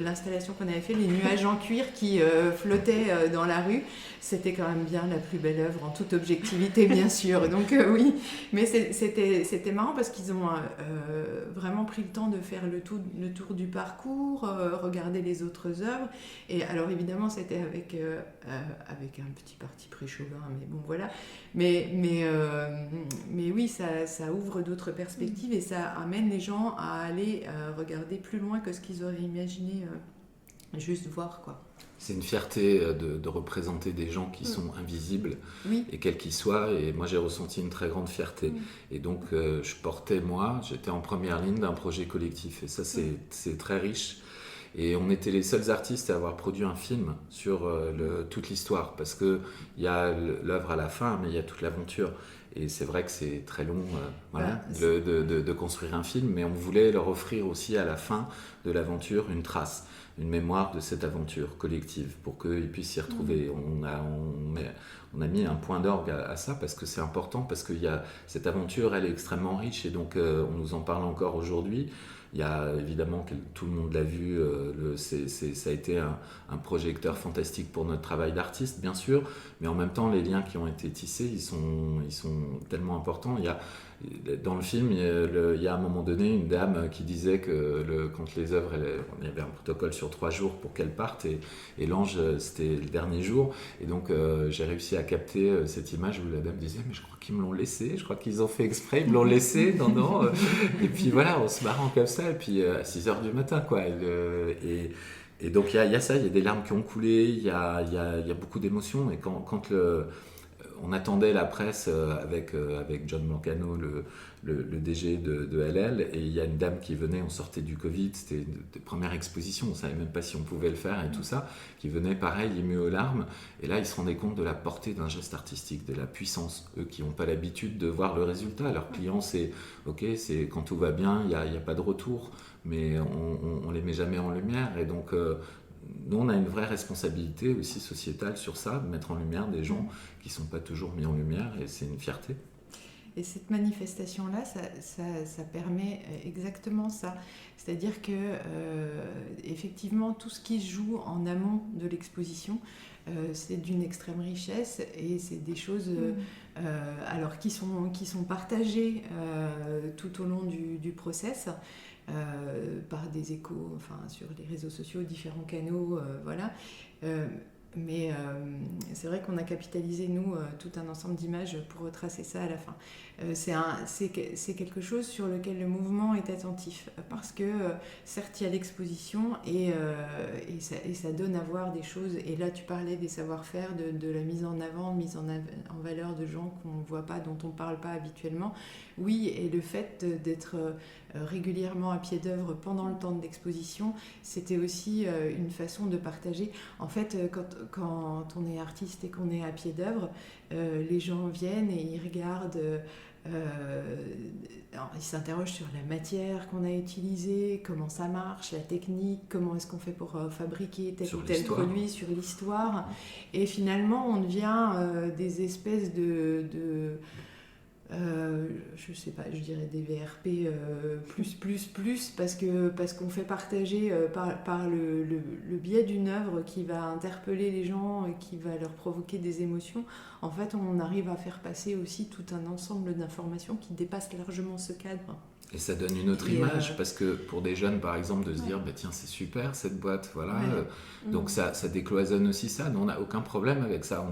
l'installation qu'on avait fait, les nuages en cuir qui flottaient dans la rue, c'était quand même bien la plus belle œuvre, en toute objectivité, bien sûr. Donc oui, mais c'était marrant parce qu'ils ont vraiment pris le temps de faire le tour du parcours, regarder les autres œuvres. Et alors évidemment, c'était avec un petit parti pré-chauvin, mais bon, voilà. Mais oui, ça ouvre d'autres perspectives et ça amène les gens à aller regarder plus loin que ce qu'ils auraient imaginé juste voir, quoi. C'est une fierté de représenter des gens qui sont invisibles, et quels qu'ils soient, et moi j'ai ressenti une très grande fierté. Et donc j'étais en première ligne d'un projet collectif, et ça c'est très riche. Et on était les seuls artistes à avoir produit un film sur toute l'histoire, parce qu'il y a l'œuvre à la fin, mais il y a toute l'aventure. Et c'est vrai que c'est très long de construire un film, mais on voulait leur offrir aussi à la fin de l'aventure une trace, une mémoire de cette aventure collective, pour qu'ils puissent s'y retrouver. on a mis un point d'orgue à ça parce que c'est important, parce que cette aventure, elle est extrêmement riche et donc on nous en parle encore aujourd'hui. Il y a évidemment, tout le monde l'a vu, ça a été un projecteur fantastique pour notre travail d'artiste, bien sûr, mais en même temps, les liens qui ont été tissés, ils sont tellement importants. Dans le film, il y a à un moment donné une dame qui disait que quand les œuvres, il y avait un protocole sur 3 jours pour qu'elles partent, et l'ange, c'était le dernier jour. Et donc, j'ai réussi à capter cette image où la dame disait « Mais je crois qu'ils me l'ont laissé, je crois qu'ils ont fait exprès, ils me l'ont laissé, non. » Et puis voilà, on se marrant comme ça, et puis à 6h du matin, quoi. Et donc, il y a ça, il y a des larmes qui ont coulé, il y a beaucoup d'émotions. Et quand on attendait la presse avec John Blancano, le DG de LL, et il y a une dame qui venait, on sortait du Covid, c'était une première exposition, on ne savait même pas si on pouvait le faire et tout ça, qui venait pareil, ému aux larmes, et là ils se rendaient compte de la portée d'un geste artistique, de la puissance, eux qui n'ont pas l'habitude de voir le résultat, leurs clients c'est ok, c'est quand tout va bien, il n'y a pas de retour, mais on ne les met jamais en lumière, et donc nous, on a une vraie responsabilité aussi sociétale sur ça, de mettre en lumière des gens qui ne sont pas toujours mis en lumière, et c'est une fierté. Et cette manifestation-là, ça permet exactement ça. C'est-à-dire que, effectivement, tout ce qui se joue en amont de l'exposition, c'est d'une extrême richesse, et c'est des choses alors qui sont partagées tout au long du process. Par des échos, sur les réseaux sociaux, différents canaux, voilà. Mais c'est vrai qu'on a capitalisé, nous, tout un ensemble d'images pour retracer ça à la fin. C'est quelque chose sur lequel le mouvement est attentif, parce que certes il y a l'exposition et ça donne à voir des choses, et là tu parlais des savoir-faire, de la mise en avant, en valeur de gens qu'on ne voit pas, dont on ne parle pas habituellement. Oui, et le fait d'être régulièrement à pied d'œuvre pendant le temps de l'exposition, c'était aussi une façon de partager. En fait, quand on est artiste et qu'on est à pied d'œuvre, les gens viennent et ils regardent, ils s'interrogent sur la matière qu'on a utilisée, comment ça marche, la technique, comment est-ce qu'on fait pour fabriquer tel ou tel produit, sur l'histoire. Et finalement, on devient des espèces je sais pas, je dirais des VRP parce qu'on fait partager par le biais d'une œuvre qui va interpeller les gens et qui va leur provoquer des émotions. En fait, on arrive à faire passer aussi tout un ensemble d'informations qui dépassent largement ce cadre. Et ça donne une autre image, parce que pour des jeunes, par exemple, de se dire tiens, c'est super cette boîte, voilà. Donc ça décloisonne aussi ça. Nous, on n'a aucun problème avec ça.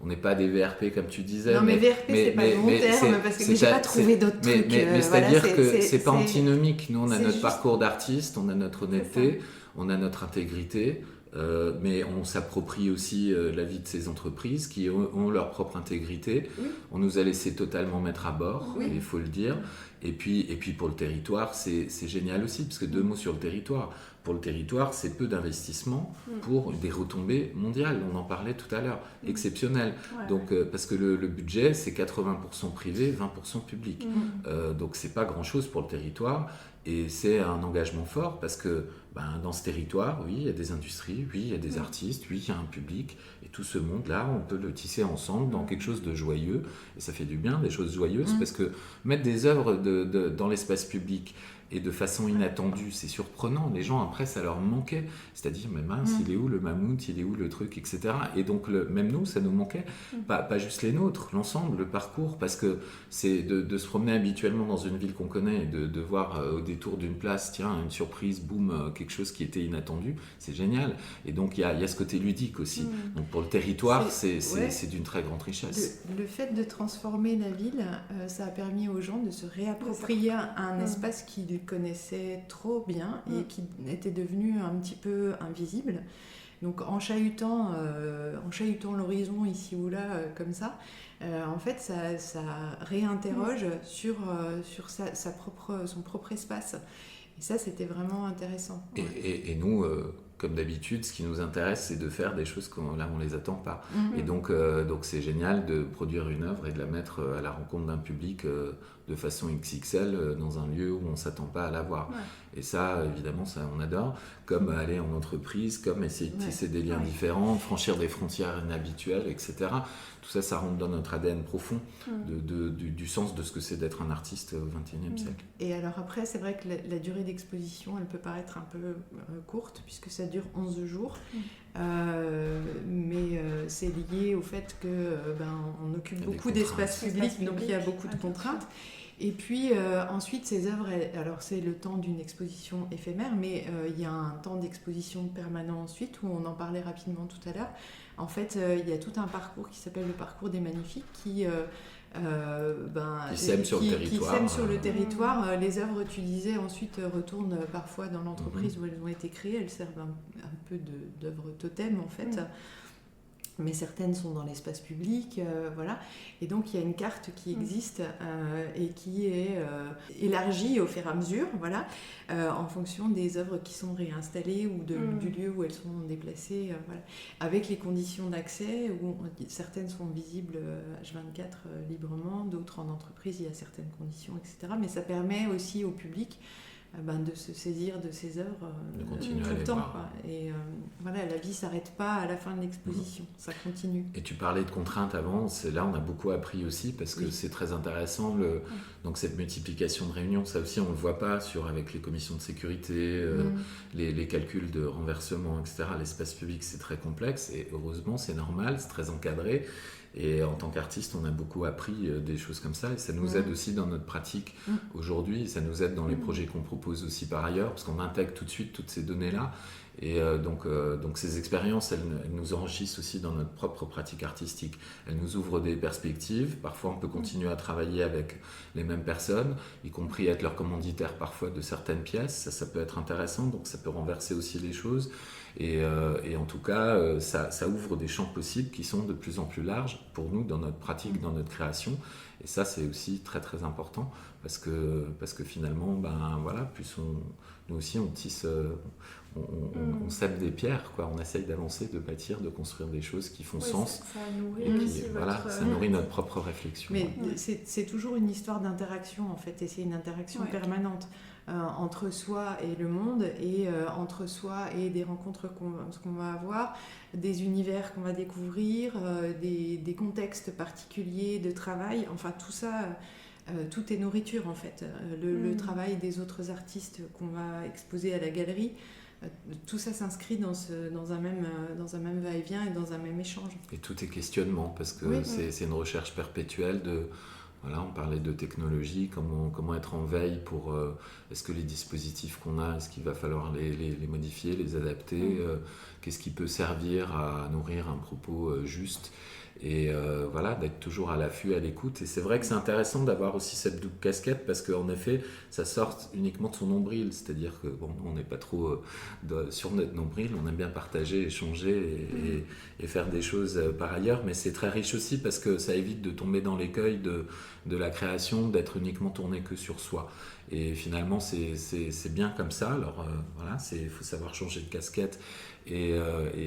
On n'est pas des VRP comme tu disais. Non, mais VRP, c'est pas le bon terme, parce que j'ai pas trouvé d'autres trucs. Mais c'est-à-dire que c'est pas antinomique. Nous, on a notre parcours d'artiste, on a notre honnêteté, on a notre intégrité, mais on s'approprie aussi la vie de ces entreprises qui ont leur propre intégrité. Oui. On nous a laissé totalement mettre à bord, il faut le dire. Et puis pour le territoire, c'est génial aussi, parce que 2 mots sur le territoire. Pour le territoire, c'est peu d'investissement pour des retombées mondiales. On en parlait tout à l'heure, exceptionnelles. Ouais. Donc, parce que le budget, c'est 80% privé, 20% public. Donc, c'est pas grand-chose pour le territoire. Et c'est un engagement fort, parce que dans ce territoire, oui, il y a des industries, oui, il y a des artistes, oui, il y a un public. Et tout ce monde-là, on peut le tisser ensemble dans quelque chose de joyeux. Et ça fait du bien, des choses joyeuses, parce que mettre des œuvres dans l'espace public et de façon inattendue, c'est surprenant. Les gens, après, ça leur manquait. C'est-à-dire, mais mince, il est où le mammouth, il est où le truc, etc. Et donc, même nous, ça nous manquait. Pas juste les nôtres, l'ensemble, le parcours, parce que c'est de se promener habituellement dans une ville qu'on connaît et de voir au détour d'une place, tiens, une surprise, boum, quelque chose qui était inattendu, c'est génial. Et donc, il y a ce côté ludique aussi. Donc, pour le territoire, c'est d'une très grande richesse. Le fait de transformer la ville, ça a permis aux gens de se réapproprier un espace qu'ils connaissaient trop bien et qui était devenu un petit peu invisible. Donc en chahutant l'horizon ici ou là comme ça, en fait ça réinterroge sur son propre espace. Et ça, c'était vraiment intéressant. Et nous, comme d'habitude, ce qui nous intéresse, c'est de faire des choses là on les attend pas. Et donc c'est génial de produire une œuvre et de la mettre à la rencontre d'un public de façon XXL dans un lieu où on s'attend pas à la voir. Et ça, évidemment, ça, on adore. Comme aller en entreprise, comme essayer de tisser des liens différents, franchir des frontières inhabituelles, etc. Tout ça, ça rentre dans notre ADN profond du sens de ce que c'est d'être un artiste au XXIe siècle. Et alors après, c'est vrai que la durée d'exposition, elle peut paraître un peu courte, puisque ça dure 11 jours. Mais c'est lié au fait que on occupe beaucoup d'espace public, donc il y a beaucoup de contraintes. Et puis ensuite, ces œuvres, alors c'est le temps d'une exposition éphémère, mais il y a un temps d'exposition permanent ensuite, où on en parlait rapidement tout à l'heure. En fait, il y a tout un parcours qui s'appelle le parcours des Magnifiques, qui sème sur le territoire. Les œuvres, tu disais, ensuite retournent parfois dans l'entreprise où elles ont été créées. Elles servent un peu d'œuvres totem, en fait. Mais certaines sont dans l'espace public, voilà. Et donc il y a une carte qui existe et qui est élargie au fur et à mesure, voilà, en fonction des œuvres qui sont réinstallées ou du lieu où elles sont déplacées, voilà. Avec les conditions d'accès, où certaines sont visibles H24 librement, d'autres en entreprise, il y a certaines conditions, etc. Mais ça permet aussi au public de se saisir de ces œuvres tout le temps. Et voilà, la vie ne s'arrête pas à la fin de l'exposition, ça continue. Et tu parlais de contraintes avant, là on a beaucoup appris aussi parce que c'est très intéressant, donc cette multiplication de réunions, ça aussi on ne le voit pas avec les commissions de sécurité, les calculs de renversement, etc. L'espace public c'est très complexe et heureusement c'est normal, c'est très encadré. Et en tant qu'artiste, on a beaucoup appris des choses comme ça et ça nous aide aussi dans notre pratique aujourd'hui, ça nous aide dans les projets qu'on propose aussi par ailleurs parce qu'on intègre tout de suite toutes ces données-là et donc ces expériences, elles nous enrichissent aussi dans notre propre pratique artistique. Elles nous ouvrent des perspectives, parfois on peut continuer à travailler avec les mêmes personnes, y compris être leur commanditaire parfois de certaines pièces, ça peut être intéressant, donc ça peut renverser aussi les choses. Et en tout cas, ça ouvre des champs possibles qui sont de plus en plus larges pour nous dans notre pratique, dans notre création. Et ça, c'est aussi très très important parce que finalement, plus nous aussi on tisse, on sème des pierres, quoi. On essaye d'avancer, de bâtir, de construire des choses qui font sens. Ça nourrit aussi ça nourrit notre propre réflexion. Mais c'est toujours une histoire d'interaction en fait, et c'est une interaction permanente. Entre soi et le monde et entre soi et des rencontres qu'on va avoir, des univers qu'on va découvrir, des contextes particuliers de travail, enfin tout ça, tout est nourriture en fait. Le travail des autres artistes qu'on va exposer à la galerie, tout ça s'inscrit dans un même va-et-vient et dans un même échange. Et tout est questionnement parce que c'est une recherche perpétuelle de... Voilà, on parlait de technologie, comment être en veille pour est-ce que les dispositifs qu'on a, est-ce qu'il va falloir les modifier, les adapter, qu'est-ce qui peut servir à nourrir un propos juste et d'être toujours à l'affût, à l'écoute. Et c'est vrai que c'est intéressant d'avoir aussi cette double casquette parce qu'en effet, ça sort uniquement de son nombril, c'est-à-dire que on n'est pas trop sur notre nombril, on aime bien partager, échanger et faire des choses par ailleurs, mais c'est très riche aussi parce que ça évite de tomber dans l'écueil de la création, d'être uniquement tourné que sur soi. Et finalement, c'est bien comme ça. Alors il faut savoir changer de casquette et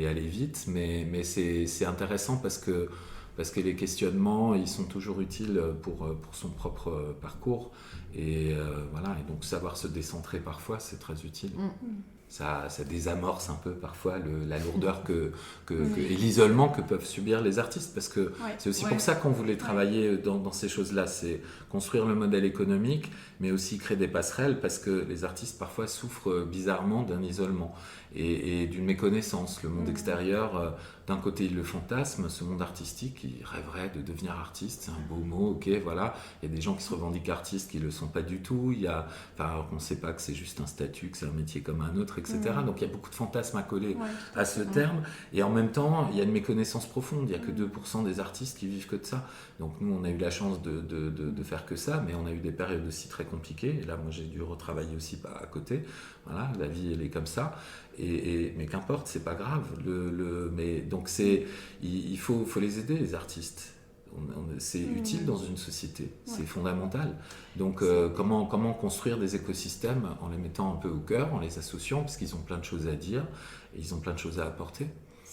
aller vite, mais c'est intéressant parce que les questionnements, ils sont toujours utiles pour son propre parcours. Et donc savoir se décentrer parfois, c'est très utile. Ça désamorce un peu parfois la lourdeur et l'isolement que peuvent subir les artistes, parce que c'est aussi pour ça qu'on voulait travailler dans ces choses-là, c'est construire le modèle économique, mais aussi créer des passerelles, parce que les artistes parfois souffrent bizarrement d'un isolement et d'une méconnaissance. Le monde extérieur, d'un côté il le fantasme, ce monde artistique, il rêverait de devenir artiste, c'est un beau mot, ok, voilà. Il y a des gens qui se revendiquent artistes qui ne le sont pas du tout, on ne sait pas que c'est juste un statut, que c'est un métier comme un autre, etc. Donc il y a beaucoup de fantasmes à coller à ce terme, et en même temps il y a une méconnaissance profonde, il n'y a que 2% des artistes qui vivent que de ça. Donc nous on a eu la chance de faire que ça, mais on a eu des périodes aussi très compliquées, et là moi j'ai dû retravailler aussi à côté. Voilà, la vie elle est comme ça, mais qu'importe, c'est pas grave. Mais donc il faut les aider, les artistes. C'est utile dans une société, c'est fondamental. Donc comment construire des écosystèmes en les mettant un peu au cœur, en les associant, parce qu'ils ont plein de choses à dire et ils ont plein de choses à apporter.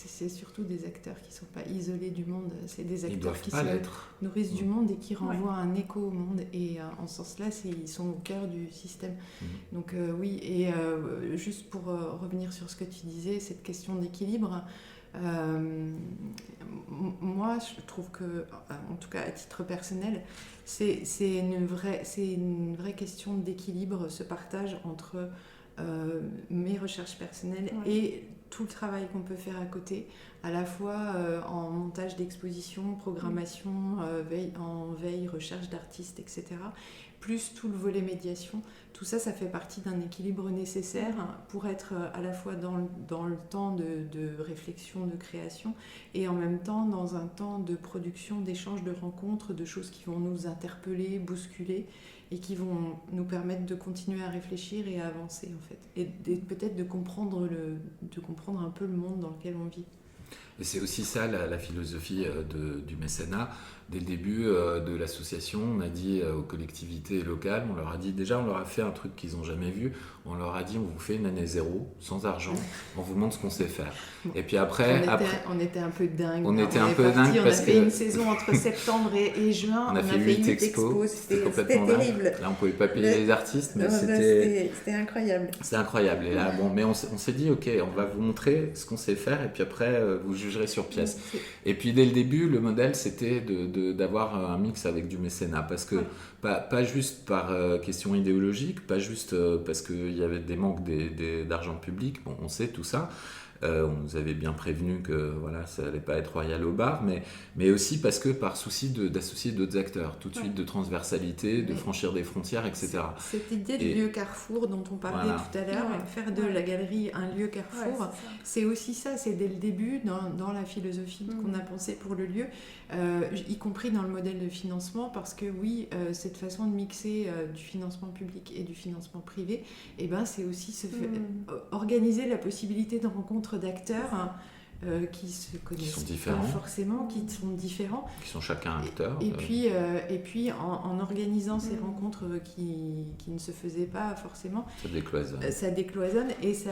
c'est surtout des acteurs qui ne sont pas isolés du monde, c'est des acteurs qui nourrissent du monde et qui renvoient un écho au monde. Et en ce sens-là, ils sont au cœur du système. Donc oui, et juste pour revenir sur ce que tu disais, cette question d'équilibre, moi je trouve que, en tout cas à titre personnel, c'est une vraie question d'équilibre, ce partage entre mes recherches personnelles et tout le travail qu'on peut faire à côté, à la fois en montage d'exposition, programmation, veille, recherche d'artistes, etc., plus tout le volet médiation. Tout ça, ça fait partie d'un équilibre nécessaire pour être à la fois dans le temps de réflexion, de création, et en même temps dans un temps de production, d'échange, de rencontres, de choses qui vont nous interpeller, bousculer, et qui vont nous permettre de continuer à réfléchir et à avancer, en fait. Et peut-être de comprendre un peu le monde dans lequel on vit. Et c'est aussi ça la philosophie du mécénat. Dès le début de l'association, on a dit aux collectivités locales, on leur a fait un truc qu'ils n'ont jamais vu, on leur a dit on vous fait une année zéro, sans argent, on vous montre ce qu'on sait faire. Et puis après... On était un peu dingue. On a fait une saison entre septembre et juin, on a fait 8 expos, c'était complètement terrible. Dingue. Là on ne pouvait pas payer les artistes, mais c'était incroyable. C'est incroyable. Et là, mais on s'est dit, ok, on va vous montrer ce qu'on sait faire, et puis après, vous jugerez sur pièce. Et puis dès le début, le modèle, c'était d'avoir un mix avec du mécénat, parce que pas juste par question idéologique, pas juste parce qu'il y avait des manques d'argent public, bon, on sait tout ça. On nous avait bien prévenu que voilà, ça n'allait pas être royal au bar, mais aussi parce que par souci d'associer d'autres acteurs, tout de suite de transversalité, de franchir des frontières, etc. Cette idée du lieu carrefour dont on parlait tout à l'heure, faire de la galerie un lieu carrefour, c'est aussi ça, c'est dès le début dans la philosophie qu'on a pensé pour le lieu, y compris dans le modèle de financement, parce que cette façon de mixer du financement public et du financement privé, c'est aussi organiser la possibilité de rencontre d'acteurs qui se connaissent pas forcément, qui sont différents, qui sont chacun acteurs. Et puis en organisant ces rencontres qui ne se faisaient pas forcément, ça décloisonne et ça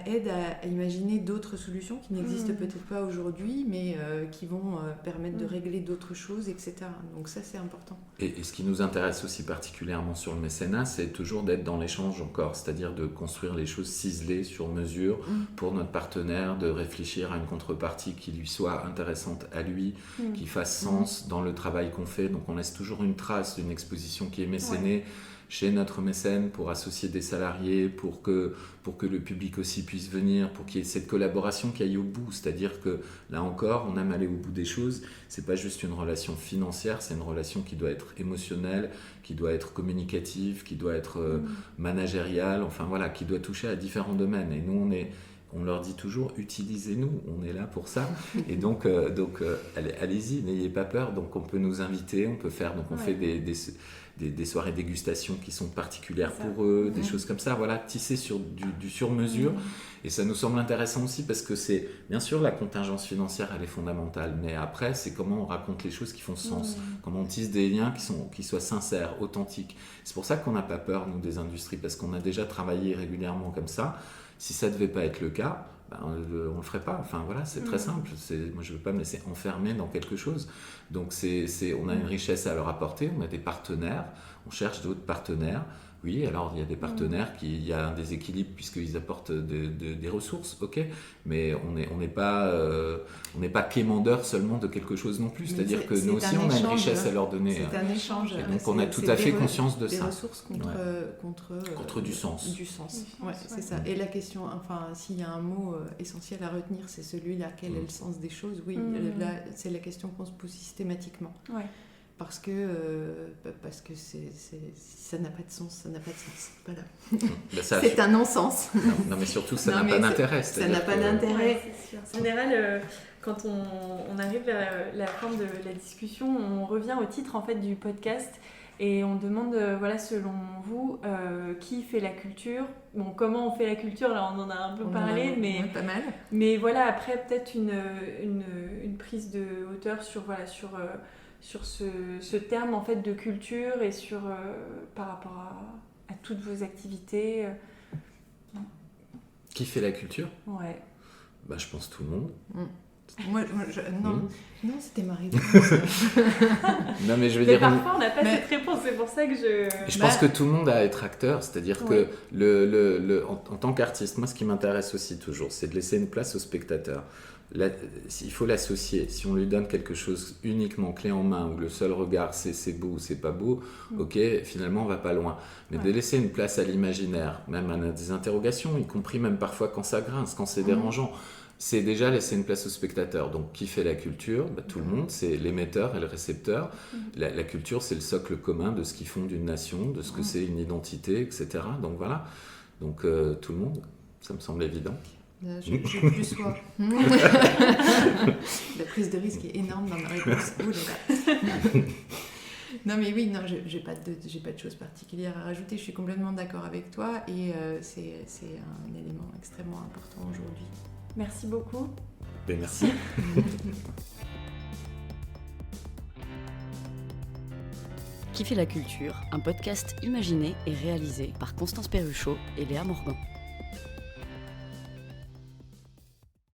aide à imaginer d'autres solutions qui n'existent peut-être pas aujourd'hui, mais qui vont permettre de régler d'autres choses, etc. Donc ça, c'est important. Et ce qui nous intéresse aussi particulièrement sur le mécénat, c'est toujours d'être dans l'échange encore, c'est-à-dire de construire les choses ciselées sur mesure pour notre partenaire, de réfléchir à une contrepartie qui lui soit intéressante à lui, qui fasse sens dans le travail qu'on fait. Donc on laisse toujours une trace d'une exposition qui est mécénée chez notre mécène pour associer des salariés, pour que le public aussi puisse venir, pour qu'il y ait cette collaboration qui aille au bout. C'est-à-dire que là encore, on aime aller au bout des choses. C'est pas juste une relation financière, c'est une relation qui doit être émotionnelle, qui doit être communicative, qui doit être managériale, enfin voilà, qui doit toucher à différents domaines. Et nous, on leur dit toujours, utilisez-nous, on est là pour ça. Et donc allez-y, n'ayez pas peur. Donc on peut nous inviter, on peut faire, donc on fait des soirées dégustation qui sont particulières pour eux, des choses comme ça, voilà, tissées sur du sur-mesure. Et ça nous semble intéressant aussi parce que c'est, bien sûr, la contingence financière, elle est fondamentale, mais après, c'est comment on raconte les choses qui font sens, comment on tisse des liens qui soient sincères, authentiques. C'est pour ça qu'on n'a pas peur, nous, des industries, parce qu'on a déjà travaillé régulièrement comme ça. Si ça ne devait pas être le cas, on ne le ferait pas. Enfin voilà, c'est très simple. Moi, je ne veux pas me laisser enfermer dans quelque chose. Donc, on a une richesse à leur apporter, on a des partenaires, on cherche d'autres partenaires. Oui, alors il y a des partenaires il y a un déséquilibre puisqu'ils apportent des ressources, ok, mais on n'est pas quémandeur seulement de quelque chose non plus. C'est-à-dire que nous aussi, on a une richesse à leur donner. C'est un échange. Et donc on a tout à fait conscience de ça. Des ressources contre du sens. Du sens, c'est ça. Et la question, enfin, s'il y a un mot essentiel à retenir, c'est celui-là, quel est le sens des choses. Oui, là, c'est la question qu'on se pose systématiquement. Ouais. Parce que ça n'a pas de sens, ça n'a pas de sens. Voilà. C'est un non-sens. Non, mais surtout, ça n'a pas d'intérêt. Ça n'a pas d'intérêt. En général, quand on arrive à la fin de la discussion, on revient au titre en fait, du podcast et on demande, selon vous, qui fait la culture ? Bon, comment on fait la culture ? Là, on en a un peu parlé, mais pas mal. Mais voilà, après, peut-être une prise de hauteur sur ce terme en fait de culture et par rapport à toutes vos activités. Qui fait la culture ? Ouais. Je pense tout le monde. Non, c'était ma réponse. Non, mais je veux Mais dire... parfois, on n'a pas cette réponse, c'est pour ça que Je pense que tout le monde a à être acteur, c'est-à-dire que en tant qu'artiste, moi ce qui m'intéresse aussi toujours, c'est de laisser une place au spectateur. Il faut l'associer. Si on lui donne quelque chose uniquement clé en main, où le seul regard c'est beau ou c'est pas beau, ok, finalement on va pas loin. Mais de laisser une place à l'imaginaire, même à des interrogations, y compris même parfois quand ça grince, quand c'est dérangeant, c'est déjà laisser une place au spectateur. Donc qui fait la culture? Tout le monde, c'est l'émetteur et le récepteur. La culture, c'est le socle commun de ce qui fonde une nation, de ce que c'est une identité, etc. Donc voilà, donc tout le monde, ça me semble évident. Je plus sois. La prise de risque est énorme dans ma réponse. Ouh là là. Non mais oui, non, j'ai pas de choses particulières à rajouter. Je suis complètement d'accord avec toi et c'est un élément extrêmement important aujourd'hui. Merci beaucoup. Merci. Qui fait la culture, un podcast imaginé et réalisé par Constance Perruchot et Léa Morgan.